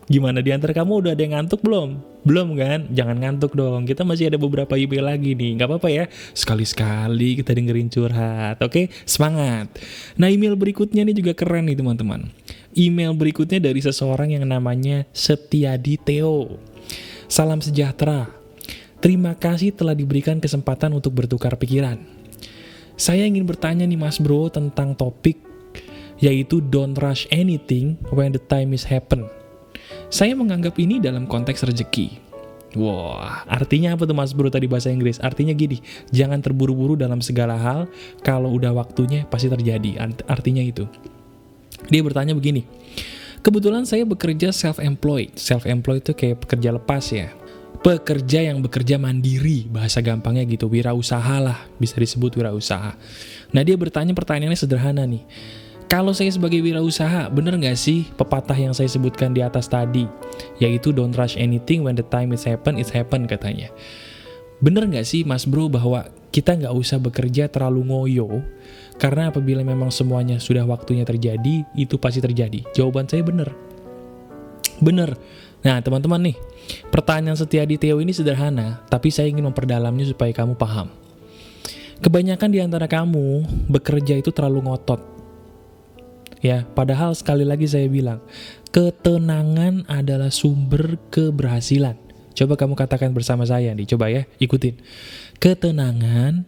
Gimana, di antara kamu udah ada yang ngantuk belum? Belum kan? Jangan ngantuk dong. Kita masih ada beberapa email lagi nih. Gak apa-apa ya. Sekali-sekali kita dengerin curhat. Oke? Semangat. Nah email berikutnya nih juga keren nih teman-teman. Email berikutnya dari seseorang yang namanya Setiadi Theo. Salam sejahtera. Terima kasih telah diberikan kesempatan untuk bertukar pikiran. Saya ingin bertanya nih Mas Bro tentang topik yaitu don't rush anything when the time is happen. Saya menganggap ini dalam konteks rezeki. Wah, artinya apa tuh Mas Bro tadi bahasa Inggris? Artinya gini, jangan terburu-buru dalam segala hal, kalau udah waktunya pasti terjadi. Artinya itu. Dia bertanya begini, Kebetulan saya bekerja self-employed. Self-employed itu kayak pekerja lepas ya. Pekerja yang bekerja mandiri, bahasa gampangnya gitu, wirausaha lah, bisa disebut wirausaha. Nah dia bertanya pertanyaannya sederhana nih. Kalau saya sebagai wirausaha, bener nggak sih pepatah yang saya sebutkan di atas tadi? Yaitu don't rush anything when the time it's happen katanya. Bener nggak sih Mas Bro bahwa kita nggak usah bekerja terlalu ngoyo? Karena apabila memang semuanya sudah waktunya terjadi, itu pasti terjadi. Jawaban saya bener. Bener. Nah teman-teman nih, pertanyaan Setiadi Theo ini sederhana, tapi saya ingin memperdalamnya supaya kamu paham. Kebanyakan di antara kamu bekerja itu terlalu ngotot. Ya, padahal sekali lagi saya bilang, ketenangan adalah sumber keberhasilan. Coba kamu katakan bersama saya nih, coba ya, ikutin. Ketenangan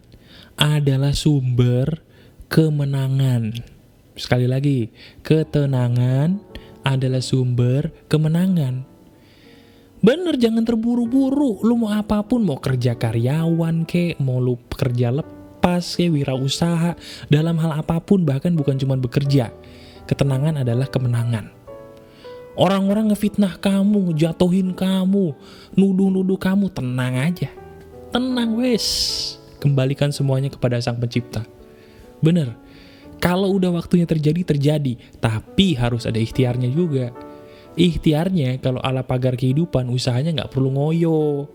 adalah sumber kemenangan. Sekali lagi, ketenangan adalah sumber kemenangan. Bener, jangan terburu-buru. Lu mau apapun, mau kerja karyawan kek, mau lu kerja lepas kek, wirausaha, dalam hal apapun, bahkan bukan cuma bekerja. Ketenangan adalah kemenangan. Orang-orang ngefitnah kamu, ngejatuhin kamu, nuduh-nuduh kamu, tenang aja. Tenang wes. Kembalikan semuanya kepada Sang Pencipta. Bener, kalau udah waktunya terjadi, terjadi. Tapi harus ada ikhtiarnya juga. Ikhtiarnya kalau ala pagar kehidupan, usahanya nggak perlu ngoyo.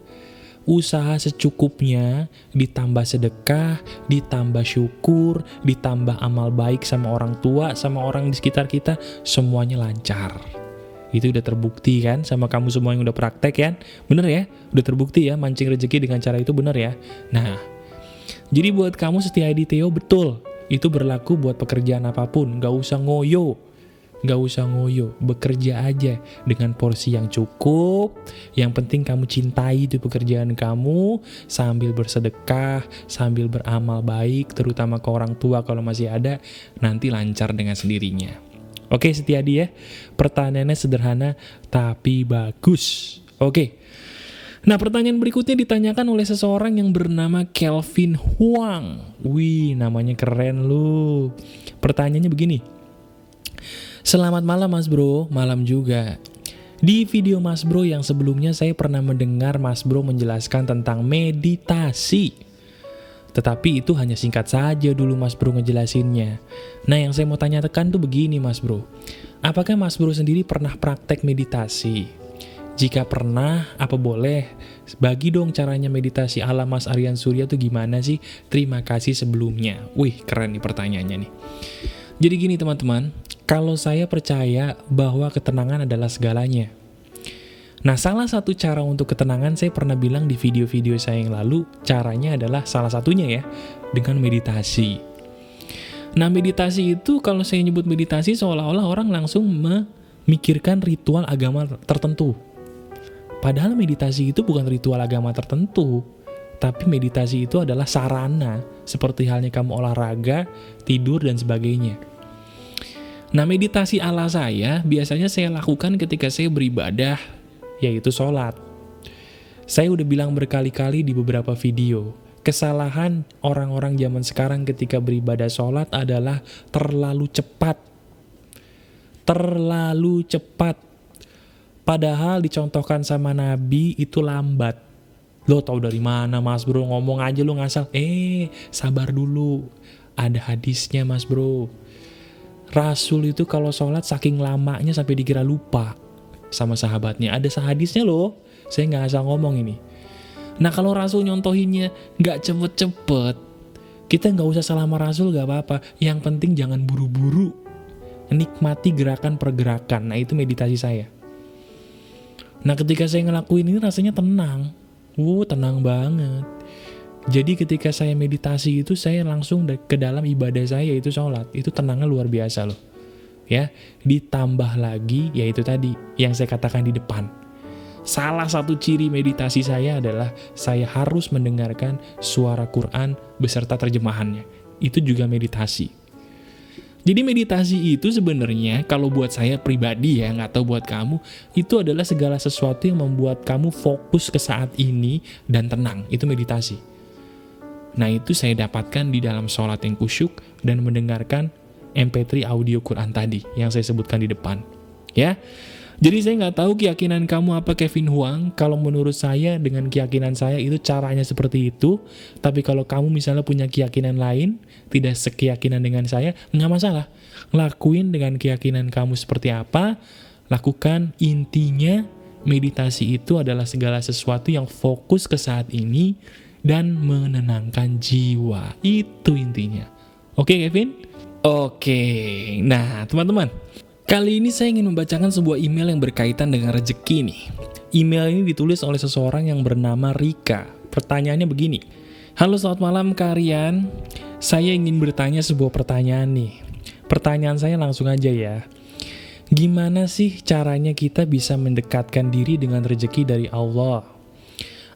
Usaha secukupnya, ditambah sedekah, ditambah syukur, ditambah amal baik sama orang tua, sama orang di sekitar kita, semuanya lancar. Itu udah terbukti kan sama kamu semua yang udah praktek kan? Bener ya? Udah terbukti ya mancing rezeki dengan cara itu, bener ya? Nah, jadi buat kamu Setiadi Theo, betul. Itu berlaku buat pekerjaan apapun, nggak usah ngoyo. Nggak usah ngoyo, bekerja aja dengan porsi yang cukup. Yang penting kamu cintai itu pekerjaan kamu, sambil bersedekah, sambil beramal baik, terutama ke orang tua kalau masih ada, nanti lancar dengan sendirinya. Oke Setiadi ya, pertanyaannya sederhana tapi bagus. Oke. Nah pertanyaan berikutnya ditanyakan oleh seseorang yang bernama Kelvin Huang. Wih, namanya keren lu. Pertanyaannya begini. Selamat malam Mas Bro, malam juga. Di video Mas Bro yang sebelumnya saya pernah mendengar Mas Bro menjelaskan tentang meditasi. Tetapi itu hanya singkat saja dulu Mas Bro ngejelasinnya. Nah yang saya mau tanyakan tuh begini Mas Bro. Apakah Mas Bro sendiri pernah praktek meditasi? Jika pernah, apa boleh bagi dong caranya meditasi ala Mas Aryan Surya tuh gimana sih? Terima kasih sebelumnya. Wih keren nih pertanyaannya nih. Jadi gini teman-teman, kalau saya percaya bahwa ketenangan adalah segalanya. Nah, salah satu cara untuk ketenangan saya pernah bilang di video-video saya yang lalu, caranya adalah salah satunya ya, dengan meditasi. Nah, meditasi itu kalau saya nyebut meditasi seolah-olah orang langsung memikirkan ritual agama tertentu. Padahal meditasi itu bukan ritual agama tertentu, tapi meditasi itu adalah sarana, seperti halnya kamu olahraga, tidur, dan sebagainya. Nah, meditasi ala saya, biasanya saya lakukan ketika saya beribadah, yaitu sholat. Saya udah bilang berkali-kali di beberapa video, kesalahan orang-orang zaman sekarang ketika beribadah sholat adalah terlalu cepat. Terlalu cepat. Padahal dicontohkan sama Nabi itu lambat. Lo tau dari mana Mas Bro, ngomong aja lo ngasal. Sabar dulu. Ada hadisnya Mas Bro. Rasul itu kalau sholat saking lamanya sampai dikira lupa sama sahabatnya. Ada hadisnya loh. Saya nggak asal ngomong ini. Nah kalau Rasul nyontohinnya nggak cepet-cepet, kita nggak usah salah sama Rasul nggak apa-apa. Yang penting jangan buru-buru. Nikmati gerakan per gerakan. Nah itu meditasi saya. Nah ketika saya ngelakuin ini rasanya tenang. Tenang banget. Jadi ketika saya meditasi itu saya langsung ke dalam ibadah saya itu sholat. Itu tenangnya luar biasa loh. Ya, ditambah lagi yaitu tadi yang saya katakan di depan. Salah satu ciri meditasi saya adalah saya harus mendengarkan suara Quran beserta terjemahannya. Itu juga meditasi. Jadi meditasi itu sebenarnya kalau buat saya pribadi ya, nggak tahu buat kamu, itu adalah segala sesuatu yang membuat kamu fokus ke saat ini dan tenang. Itu meditasi. Nah itu saya dapatkan di dalam sholat yang kusyuk dan mendengarkan MP3 audio Quran tadi yang saya sebutkan di depan. Ya. Jadi saya nggak tahu keyakinan kamu apa, Kevin Huang. Kalau menurut saya, dengan keyakinan saya itu caranya seperti itu. Tapi kalau kamu misalnya punya keyakinan lain, tidak sekeyakinan dengan saya, nggak masalah. Lakuin dengan keyakinan kamu seperti apa, lakukan. Intinya, meditasi itu adalah segala sesuatu yang fokus ke saat ini dan menenangkan jiwa. Itu intinya. Oke, Kevin? Oke. Nah, teman-teman, kali ini saya ingin membacakan sebuah email yang berkaitan dengan rezeki nih. Email ini ditulis oleh seseorang yang bernama Rika. Pertanyaannya begini. Halo, selamat malam Kak Aryan. Saya ingin bertanya sebuah pertanyaan nih. Pertanyaan saya langsung aja ya. Gimana sih caranya kita bisa mendekatkan diri dengan rezeki dari Allah?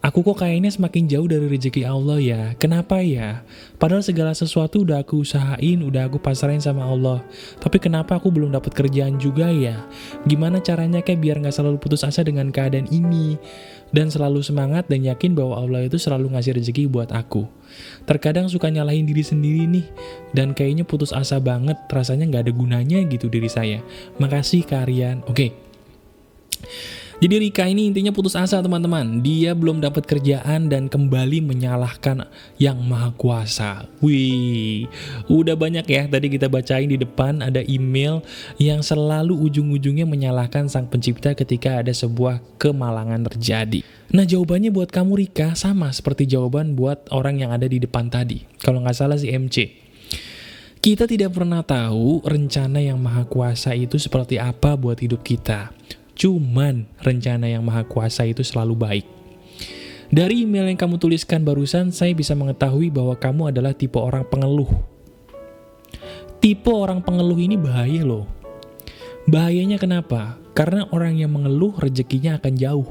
Aku kok kayaknya semakin jauh dari rezeki Allah ya. Kenapa ya? Padahal segala sesuatu udah aku usahain, udah aku pasrahin sama Allah. Tapi kenapa aku belum dapat kerjaan juga ya? Gimana caranya kayak biar gak selalu putus asa dengan keadaan ini? Dan selalu semangat dan yakin bahwa Allah itu selalu ngasih rezeki buat aku. Terkadang suka nyalahin diri sendiri nih. Dan kayaknya putus asa banget, rasanya gak ada gunanya gitu diri saya. Makasih Kak Aryan. Oke. Jadi Rika ini intinya putus asa teman-teman. Dia belum dapat kerjaan dan kembali menyalahkan yang maha kuasa. Wih, udah banyak ya tadi kita bacain di depan ada email yang selalu ujung-ujungnya menyalahkan sang pencipta ketika ada sebuah kemalangan terjadi. Nah jawabannya buat kamu Rika sama seperti jawaban buat orang yang ada di depan tadi. Kalau nggak salah si MC. Kita tidak pernah tahu rencana yang maha kuasa itu seperti apa buat hidup kita. Cuman rencana yang maha kuasa itu selalu baik. Dari email yang kamu tuliskan barusan, saya bisa mengetahui bahwa kamu adalah tipe orang pengeluh. Tipe orang pengeluh ini bahaya loh. Bahayanya kenapa? Karena orang yang mengeluh rezekinya akan jauh.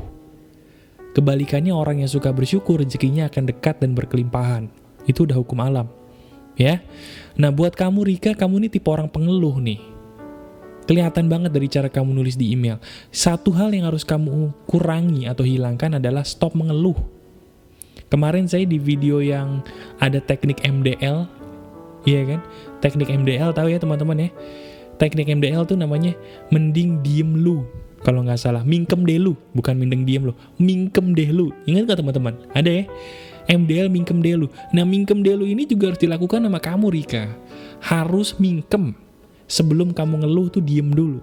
Kebalikannya orang yang suka bersyukur rezekinya akan dekat dan berkelimpahan. Itu udah hukum alam. Ya. Nah buat kamu Rika, kamu ini tipe orang pengeluh nih. Kelihatan banget dari cara kamu nulis di email. Satu hal yang harus kamu kurangi atau hilangkan adalah stop mengeluh. Kemarin saya di video yang ada teknik MDL, iya kan? Teknik MDL tahu ya teman-teman ya? Teknik MDL tuh namanya mending diem lu. Kalau nggak salah, mingkem deh lu. Bukan mending diem lu, mingkem deh lu. Ingat nggak teman-teman? Ada ya? MDL mingkem deh lu. Nah mingkem deh lu ini juga harus dilakukan sama kamu Rika. Harus mingkem. Sebelum kamu ngeluh tuh diem dulu.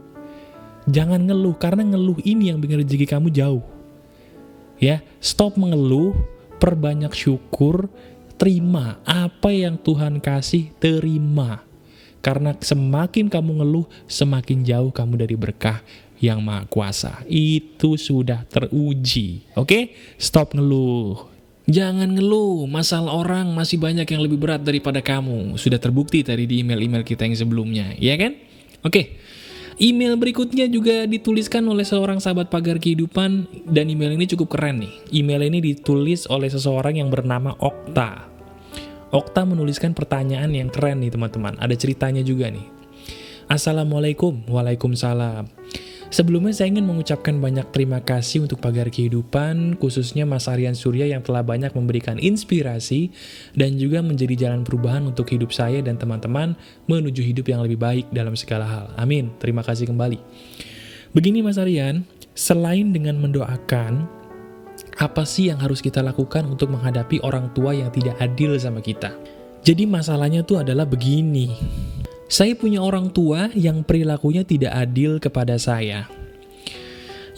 Jangan ngeluh, karena ngeluh ini yang bikin rezeki kamu jauh. Ya, stop mengeluh, perbanyak syukur, terima. Apa yang Tuhan kasih, terima. Karena semakin kamu ngeluh, semakin jauh kamu dari berkah yang maha kuasa. Itu sudah teruji. Oke? Stop ngeluh. Jangan ngeluh, masalah orang masih banyak yang lebih berat daripada kamu. Sudah terbukti tadi di email-email kita yang sebelumnya, ya kan? Oke, email berikutnya juga dituliskan oleh seorang sahabat pagar kehidupan, dan email ini cukup keren nih. Email ini ditulis oleh seseorang yang bernama Okta. Okta menuliskan pertanyaan yang keren nih teman-teman, ada ceritanya juga nih. Assalamualaikum, waalaikumsalam. Sebelumnya saya ingin mengucapkan banyak terima kasih untuk pagar kehidupan, khususnya Mas Aryan Surya yang telah banyak memberikan inspirasi dan juga menjadi jalan perubahan untuk hidup saya dan teman-teman menuju hidup yang lebih baik dalam segala hal. Amin. Terima kasih kembali. Begini Mas Aryan, selain dengan mendoakan, apa sih yang harus kita lakukan untuk menghadapi orang tua yang tidak adil sama kita? Jadi masalahnya tuh adalah begini. Saya punya orang tua yang perilakunya tidak adil kepada saya.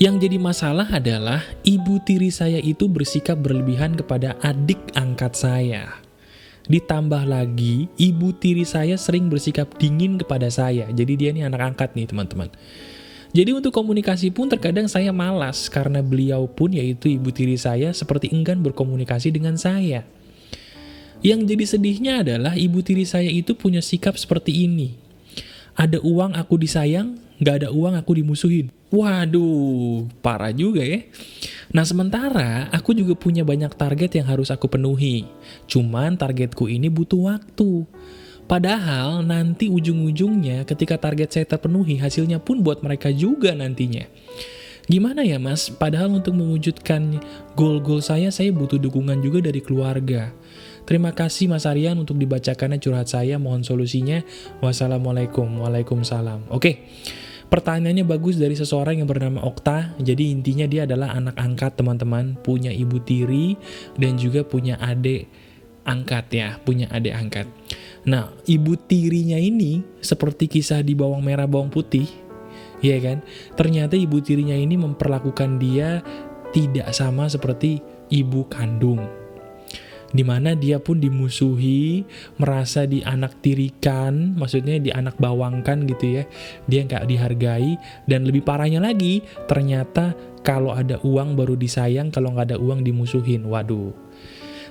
Yang jadi masalah adalah ibu tiri saya itu bersikap berlebihan kepada adik angkat saya. Ditambah lagi, ibu tiri saya sering bersikap dingin kepada saya. Jadi dia ini anak angkat nih teman-teman. Jadi untuk komunikasi pun terkadang saya malas karena beliau pun yaitu ibu tiri saya seperti enggan berkomunikasi dengan saya. Yang jadi sedihnya adalah ibu tiri saya itu punya sikap seperti ini. Ada uang aku disayang, gak ada uang aku dimusuhin. Waduh, parah juga ya. Nah sementara aku juga punya banyak target yang harus aku penuhi. Cuman targetku ini butuh waktu. Padahal nanti ujung-ujungnya ketika target saya terpenuhi, hasilnya pun buat mereka juga nantinya. Gimana ya mas, padahal untuk mewujudkan goal-goal saya butuh dukungan juga dari keluarga. Terima kasih Mas Aryan untuk dibacakannya curhat saya, mohon solusinya. Wassalamualaikum, waalaikumsalam. Oke, Pertanyaannya bagus dari seseorang yang bernama Okta. Jadi intinya dia adalah anak angkat teman-teman, punya ibu tiri dan juga punya adik angkat ya, punya adik angkat. Nah, ibu tirinya ini seperti kisah di Bawang Merah Bawang Putih, ya kan? Ternyata ibu tirinya ini memperlakukan dia tidak sama seperti ibu kandung, dimana dia pun dimusuhi, merasa dianaktirikan, maksudnya dianak bawangkan gitu ya, dia nggak dihargai, dan lebih parahnya lagi, ternyata kalau ada uang baru disayang, kalau nggak ada uang dimusuhin. Waduh.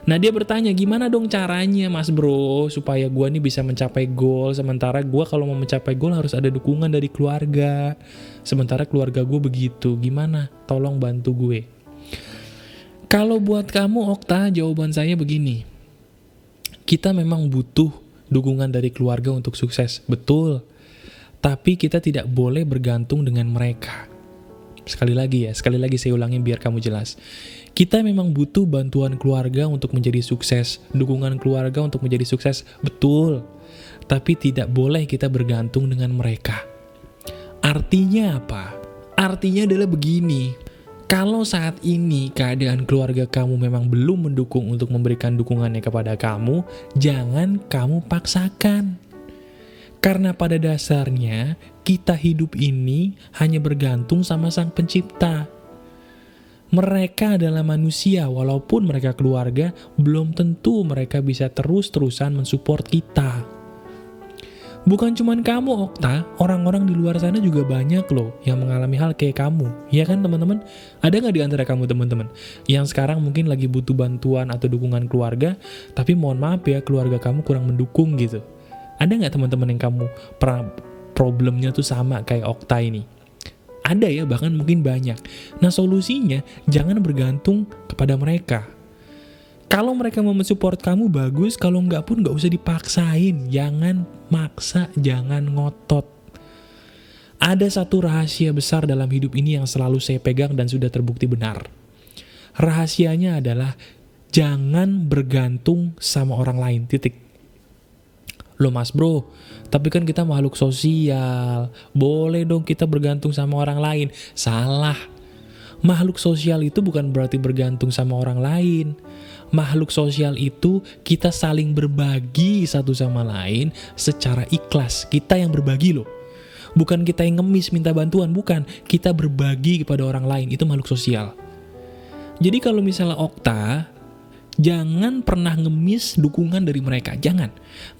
Nah, dia bertanya, gimana dong caranya mas bro, supaya gua nih bisa mencapai goal, sementara gua kalau mau mencapai goal harus ada dukungan dari keluarga, sementara keluarga gue begitu, gimana? Tolong bantu gue. Kalau buat kamu Okta, jawaban saya begini. Kita memang butuh dukungan dari keluarga untuk sukses, betul. Tapi kita tidak boleh bergantung dengan mereka. Sekali lagi saya ulangin biar kamu jelas. Kita memang butuh bantuan keluarga untuk menjadi sukses, dukungan keluarga untuk menjadi sukses, betul. Tapi tidak boleh kita bergantung dengan mereka. Artinya apa? Artinya adalah begini. Kalau saat ini keadaan keluarga kamu memang belum mendukung untuk memberikan dukungannya kepada kamu, jangan kamu paksakan. Karena pada dasarnya, kita hidup ini hanya bergantung sama Sang Pencipta. Mereka adalah manusia, walaupun mereka keluarga, belum tentu mereka bisa terus-terusan mensupport kita. Bukan cuman kamu Okta, orang-orang di luar sana juga banyak loh yang mengalami hal kayak kamu. Ya kan teman-teman? Ada nggak di antara kamu teman-teman yang sekarang mungkin lagi butuh bantuan atau dukungan keluarga, tapi mohon maaf ya keluarga kamu kurang mendukung gitu. Ada nggak teman-teman yang kamu problemnya tuh sama kayak Okta ini? Ada ya, bahkan mungkin banyak. Nah solusinya jangan bergantung kepada mereka. Kalau mereka mau mensupport kamu bagus, kalau enggak pun enggak usah dipaksain. Jangan maksa, jangan ngotot. Ada satu rahasia besar dalam hidup ini yang selalu saya pegang dan sudah terbukti benar. Rahasianya adalah jangan bergantung sama orang lain, titik. Loh mas bro, tapi kan kita makhluk sosial, boleh dong kita bergantung sama orang lain. Salah. Makhluk sosial itu bukan berarti bergantung sama orang lain. Makhluk sosial itu kita saling berbagi satu sama lain secara ikhlas. Kita yang berbagi loh. Bukan kita yang ngemis minta bantuan, bukan. Kita berbagi kepada orang lain, itu makhluk sosial. Jadi kalau misalnya Okta, jangan pernah ngemis dukungan dari mereka. Jangan.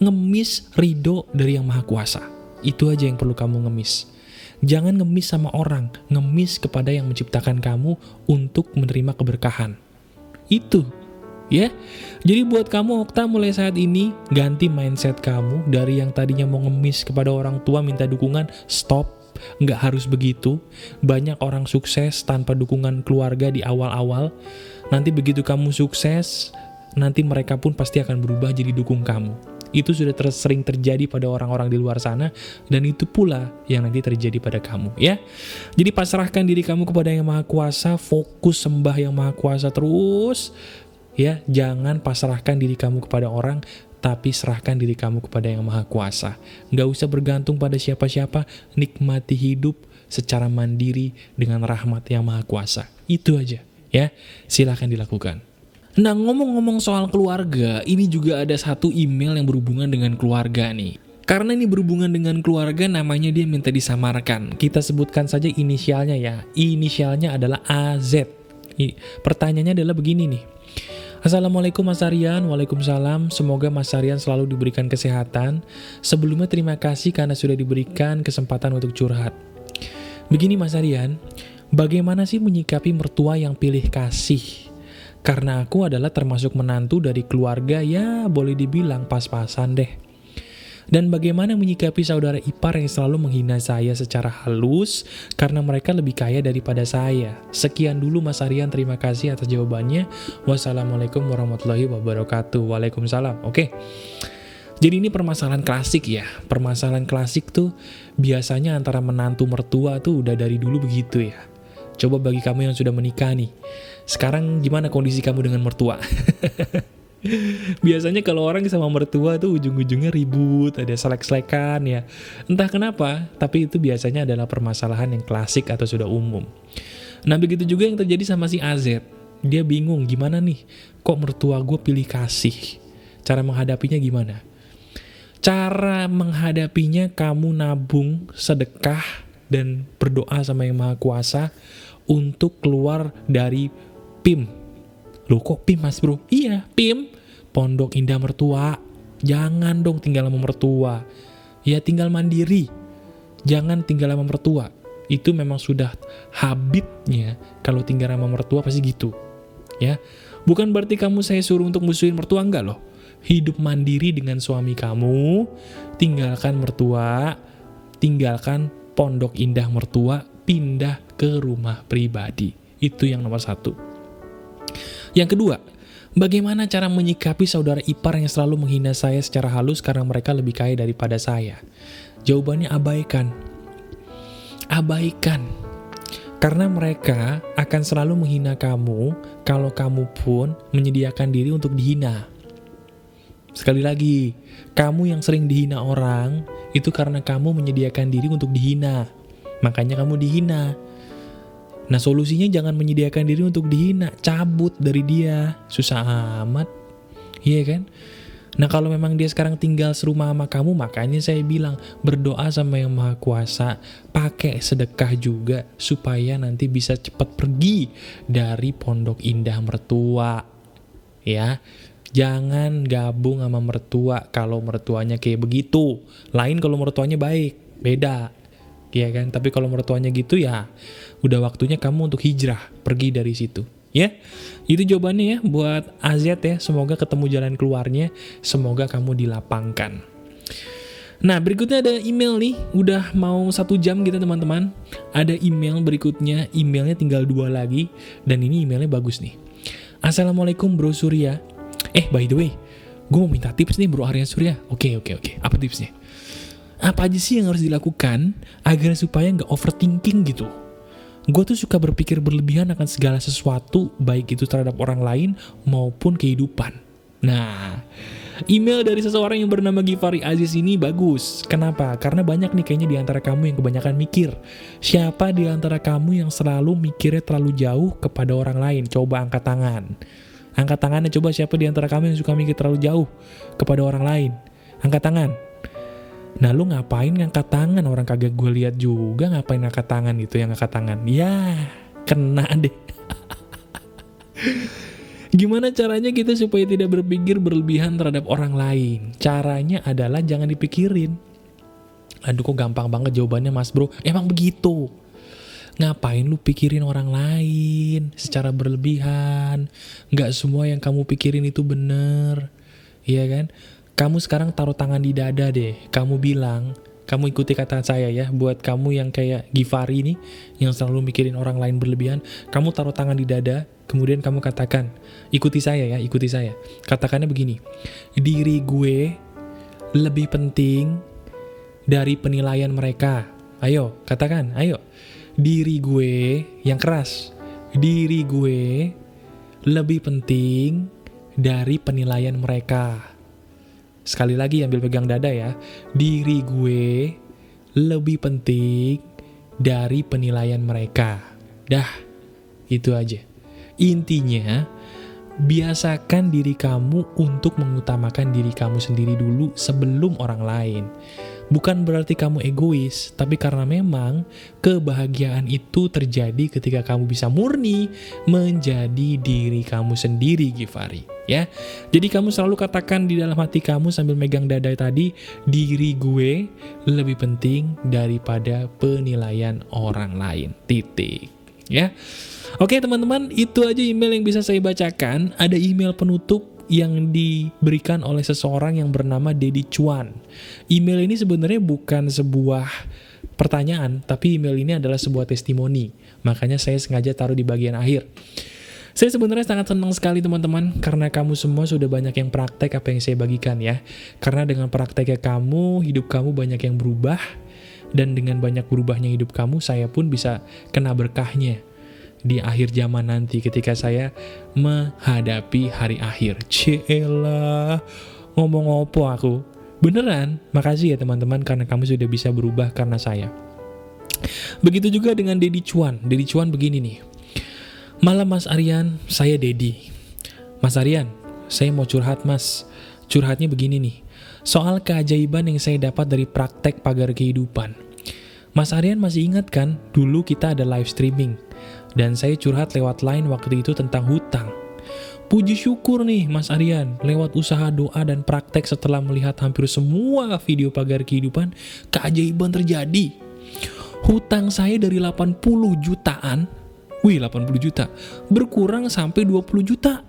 Ngemis ridho dari Yang Maha Kuasa. Itu aja yang perlu kamu ngemis. Jangan ngemis sama orang, ngemis kepada yang menciptakan kamu untuk menerima keberkahan. Itu. Ya, jadi buat kamu Okta mulai saat ini ganti mindset kamu dari yang tadinya mau ngemis kepada orang tua minta dukungan, stop, nggak harus begitu. Banyak orang sukses tanpa dukungan keluarga di awal-awal. Nanti begitu kamu sukses, nanti mereka pun pasti akan berubah jadi dukung kamu. Itu sudah sering terjadi pada orang-orang di luar sana, dan itu pula yang nanti terjadi pada kamu ya. Jadi pasrahkan diri kamu kepada Yang Maha Kuasa, fokus sembah Yang Maha Kuasa terus. Ya, jangan pasrahkan diri kamu kepada orang, tapi serahkan diri kamu kepada Yang Maha Kuasa. Nggak usah bergantung pada siapa-siapa, nikmati hidup secara mandiri dengan rahmat Yang Maha Kuasa. Itu aja, ya. Silahkan dilakukan. Nah, ngomong-ngomong soal keluarga, ini juga ada satu email yang berhubungan dengan keluarga nih. Karena ini berhubungan dengan keluarga, namanya dia minta disamarkan. Kita sebutkan saja inisialnya ya. Inisialnya adalah AZ. Pertanyaannya adalah begini nih. Assalamualaikum Mas Aryan, waalaikumsalam, semoga Mas Aryan selalu diberikan kesehatan. Sebelumnya terima kasih karena sudah diberikan kesempatan untuk curhat. Begini Mas Aryan, bagaimana sih menyikapi mertua yang pilih kasih? Karena aku adalah termasuk menantu dari keluarga ya boleh dibilang pas-pasan deh. Dan bagaimana menyikapi saudara ipar yang selalu menghina saya secara halus karena mereka lebih kaya daripada saya. Sekian dulu Mas Aryan, terima kasih atas jawabannya. Wassalamualaikum warahmatullahi wabarakatuh. Waalaikumsalam. Oke. Jadi ini permasalahan klasik ya. Permasalahan klasik tuh biasanya antara menantu mertua tuh udah dari dulu begitu ya. Coba bagi kamu yang sudah menikah nih. Sekarang gimana kondisi kamu dengan mertua? Biasanya kalau orang sama mertua tuh ujung-ujungnya ribut, ada selek-selekan ya. Entah kenapa, tapi itu biasanya adalah permasalahan yang klasik atau sudah umum. Nah begitu juga yang terjadi sama si AZ. Dia bingung gimana nih, kok mertua gue pilih kasih. Cara menghadapinya gimana? Cara menghadapinya kamu nabung, sedekah, dan berdoa sama Yang Maha Kuasa untuk keluar dari PIM. Loh kok PIM mas bro? Iya PIM, Pondok Indah Mertua. Jangan dong tinggal sama mertua. Ya tinggal mandiri. Jangan tinggal sama mertua. Itu memang sudah habitnya. Kalau tinggal sama mertua pasti gitu. Ya, bukan berarti kamu saya suruh untuk musuhin mertua, enggak loh. Hidup mandiri dengan suami kamu, tinggalkan mertua, tinggalkan Pondok Indah Mertua, pindah ke rumah pribadi. Itu yang nomor satu. Yang kedua, bagaimana cara menyikapi saudara ipar yang selalu menghina saya secara halus karena mereka lebih kaya daripada saya? Jawabannya abaikan. Abaikan. Karena mereka akan selalu menghina kamu kalau kamu pun menyediakan diri untuk dihina. Sekali lagi, kamu yang sering dihina orang, itu karena kamu menyediakan diri untuk dihina. Makanya kamu dihina. Nah solusinya jangan menyediakan diri untuk dihina, cabut dari dia. Susah amat, iya kan? Nah kalau memang dia sekarang tinggal serumah sama kamu, makanya saya bilang berdoa sama Yang Maha Kuasa, pakai sedekah juga supaya nanti bisa cepat pergi dari Pondok Indah Mertua. Ya, jangan gabung sama mertua kalau mertuanya kayak begitu. Lain kalau mertuanya baik, beda. Ya kan? Tapi kalau mertuanya gitu ya, udah waktunya kamu untuk hijrah, pergi dari situ. Ya, itu jawabannya ya buat AZ ya. Semoga ketemu jalan keluarnya. Semoga kamu dilapangkan. Nah berikutnya ada email nih. Udah mau 1 jam gitu teman-teman. Ada email berikutnya. Emailnya tinggal 2 lagi. Dan ini emailnya bagus nih. Assalamualaikum Bro Surya. By the way, gue mau minta tips nih Bro Aryan Surya. Oke. Apa tipsnya? Apa aja sih yang harus dilakukan agar supaya nggak overthinking gitu? Gue tuh suka berpikir berlebihan akan segala sesuatu, baik itu terhadap orang lain maupun kehidupan. Nah, email dari seseorang yang bernama Givari Aziz ini bagus. Kenapa? Karena banyak nih kayaknya di antara kamu yang kebanyakan mikir. Siapa di antara kamu yang selalu mikirnya terlalu jauh kepada orang lain? Coba angkat tangan. Angkat tangannya coba siapa di antara kamu yang suka mikir terlalu jauh kepada orang lain? Angkat tangan. Nah lu ngapain ngangkat tangan? Orang kagak gue lihat juga ngapain ngangkat tangan gitu yang ngangkat tangan. Ya kena deh. Gimana caranya kita supaya tidak berpikir berlebihan terhadap orang lain? Caranya adalah jangan dipikirin. Aduh kok gampang banget jawabannya mas bro. Emang begitu. Ngapain lu pikirin orang lain secara berlebihan? Nggak semua yang kamu pikirin itu bener. Iya kan? Kamu sekarang taruh tangan di dada deh. Kamu bilang, kamu ikuti kata saya ya. Buat kamu yang kayak Givari nih, yang selalu mikirin orang lain berlebihan, kamu taruh tangan di dada, kemudian kamu katakan, ikuti saya ya, ikuti saya. Katakannya begini, diri gue lebih penting dari penilaian mereka. Ayo, katakan, ayo. Diri gue, yang keras. Diri gue lebih penting dari penilaian mereka. Sekali lagi ambil pegang dada ya. Diri gue lebih penting dari penilaian mereka. Dah, itu aja. Intinya, biasakan diri kamu untuk mengutamakan diri kamu sendiri dulu sebelum orang lain. Bukan berarti kamu egois, tapi karena memang kebahagiaan itu terjadi ketika kamu bisa murni menjadi diri kamu sendiri, Givari. Ya, jadi kamu selalu katakan di dalam hati kamu sambil megang dada tadi, diri gue lebih penting daripada penilaian orang lain. Titik. Ya, oke teman-teman, itu aja email yang bisa saya bacakan. Ada email penutup yang diberikan oleh seseorang yang bernama Dedi Chuan. Email ini sebenarnya bukan sebuah pertanyaan, tapi email ini adalah sebuah testimoni. Makanya saya sengaja taruh di bagian akhir. Saya sebenarnya sangat senang sekali teman-teman, karena kamu semua sudah banyak yang praktek apa yang saya bagikan ya. Karena dengan prakteknya kamu, hidup kamu banyak yang berubah, dan dengan banyak berubahnya hidup kamu, saya pun bisa kena berkahnya. di akhir zaman nanti ketika saya menghadapi hari akhir. Cielah, ngomong opo aku. Beneran, makasih ya teman-teman karena kamu sudah bisa berubah karena saya. Begitu juga dengan Dedi Cuan. Dedi Cuan begini nih. Malam Mas Aryan, saya Dedi. Mas Aryan, saya mau curhat mas. Curhatnya begini nih. Soal keajaiban yang saya dapat dari praktek pagar kehidupan. Mas Aryan masih ingat kan, dulu kita ada live streaming. Dan saya curhat lewat line waktu itu tentang hutang. Puji syukur nih Mas Aryan, lewat usaha doa dan praktek setelah melihat hampir semua video pagar kehidupan, keajaiban terjadi. Hutang saya dari 80 jutaan, 80 juta, berkurang sampai 20 juta.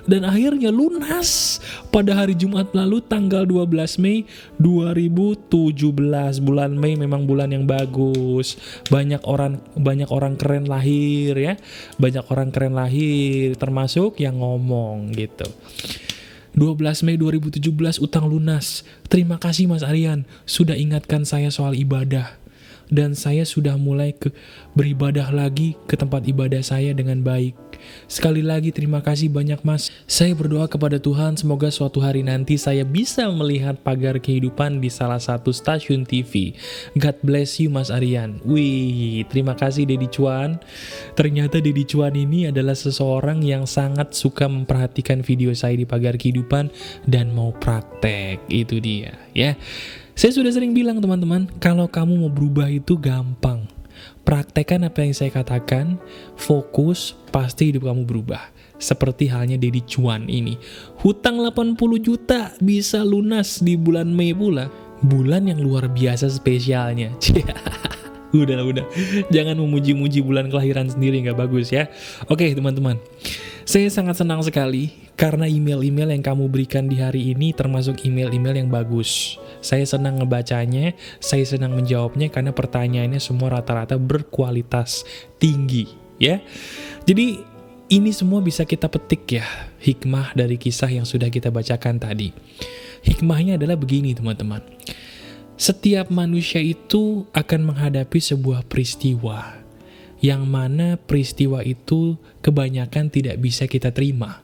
Dan akhirnya lunas pada hari Jumat lalu tanggal 12 Mei 2017. Bulan Mei memang bulan yang bagus. Banyak orang keren lahir ya. Banyak orang keren lahir termasuk yang ngomong gitu. 12 Mei 2017 utang lunas. Terima kasih Mas Aryan sudah ingatkan saya soal ibadah. Dan saya sudah mulai beribadah lagi ke tempat ibadah saya dengan baik. Sekali lagi terima kasih banyak mas. Saya berdoa kepada Tuhan semoga suatu hari nanti saya bisa melihat pagar kehidupan di salah satu stasiun TV. God bless you Mas Aryan. Wih, terima kasih Dedi Cuan. Ternyata Dedi Cuan ini adalah seseorang yang sangat suka memperhatikan video saya di pagar kehidupan dan mau praktek. Itu dia ya. Saya sudah sering bilang teman-teman, kalau kamu mau berubah itu gampang. Praktekkan apa yang saya katakan, fokus, pasti hidup kamu berubah. Seperti halnya Dedi Cuan ini. Hutang 80 juta bisa lunas di bulan Mei pula. Bulan yang luar biasa spesialnya. Udah. Jangan memuji-muji bulan kelahiran sendiri, nggak bagus ya. Oke teman-teman. Saya sangat senang sekali karena email-email yang kamu berikan di hari ini termasuk email-email yang bagus. Saya senang ngebacanya, saya senang menjawabnya karena pertanyaannya semua rata-rata berkualitas tinggi ya. Jadi ini semua bisa kita petik ya, hikmah dari kisah yang sudah kita bacakan tadi. Hikmahnya adalah begini teman-teman. Setiap manusia itu akan menghadapi sebuah peristiwa yang mana peristiwa itu kebanyakan tidak bisa kita terima.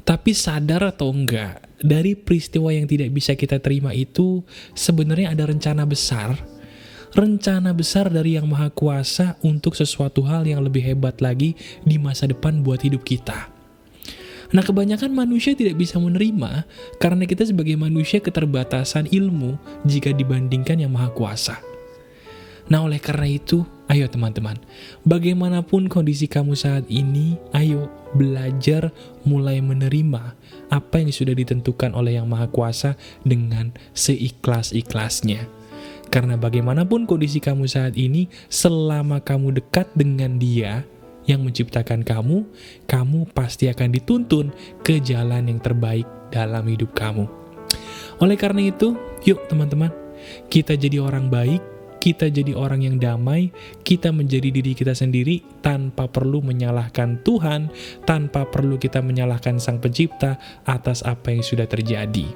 Tapi sadar atau enggak, dari peristiwa yang tidak bisa kita terima itu sebenarnya ada rencana besar. Rencana besar dari Yang Maha Kuasa untuk sesuatu hal yang lebih hebat lagi di masa depan buat hidup kita. Nah, kebanyakan manusia tidak bisa menerima karena kita sebagai manusia keterbatasan ilmu jika dibandingkan Yang Maha Kuasa. Nah, oleh karena itu, ayo teman-teman, bagaimanapun kondisi kamu saat ini, ayo belajar mulai menerima apa yang sudah ditentukan oleh Yang Maha Kuasa dengan seikhlas-ikhlasnya. Karena bagaimanapun kondisi kamu saat ini, selama kamu dekat dengan Dia yang menciptakan kamu, kamu pasti akan dituntun ke jalan yang terbaik dalam hidup kamu. Oleh karena itu, yuk teman-teman, kita jadi orang baik, kita jadi orang yang damai, kita menjadi diri kita sendiri tanpa perlu menyalahkan Tuhan, tanpa perlu kita menyalahkan Sang Pencipta atas apa yang sudah terjadi.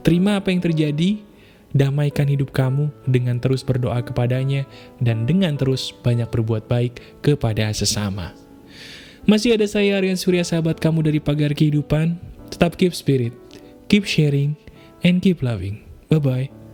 Terima apa yang terjadi, damaikan hidup kamu dengan terus berdoa kepadanya, dan dengan terus banyak berbuat baik kepada sesama. Masih ada saya Aryan Surya, sahabat kamu dari Pagar Kehidupan. Tetap keep spirit, keep sharing, and keep loving. Bye-bye.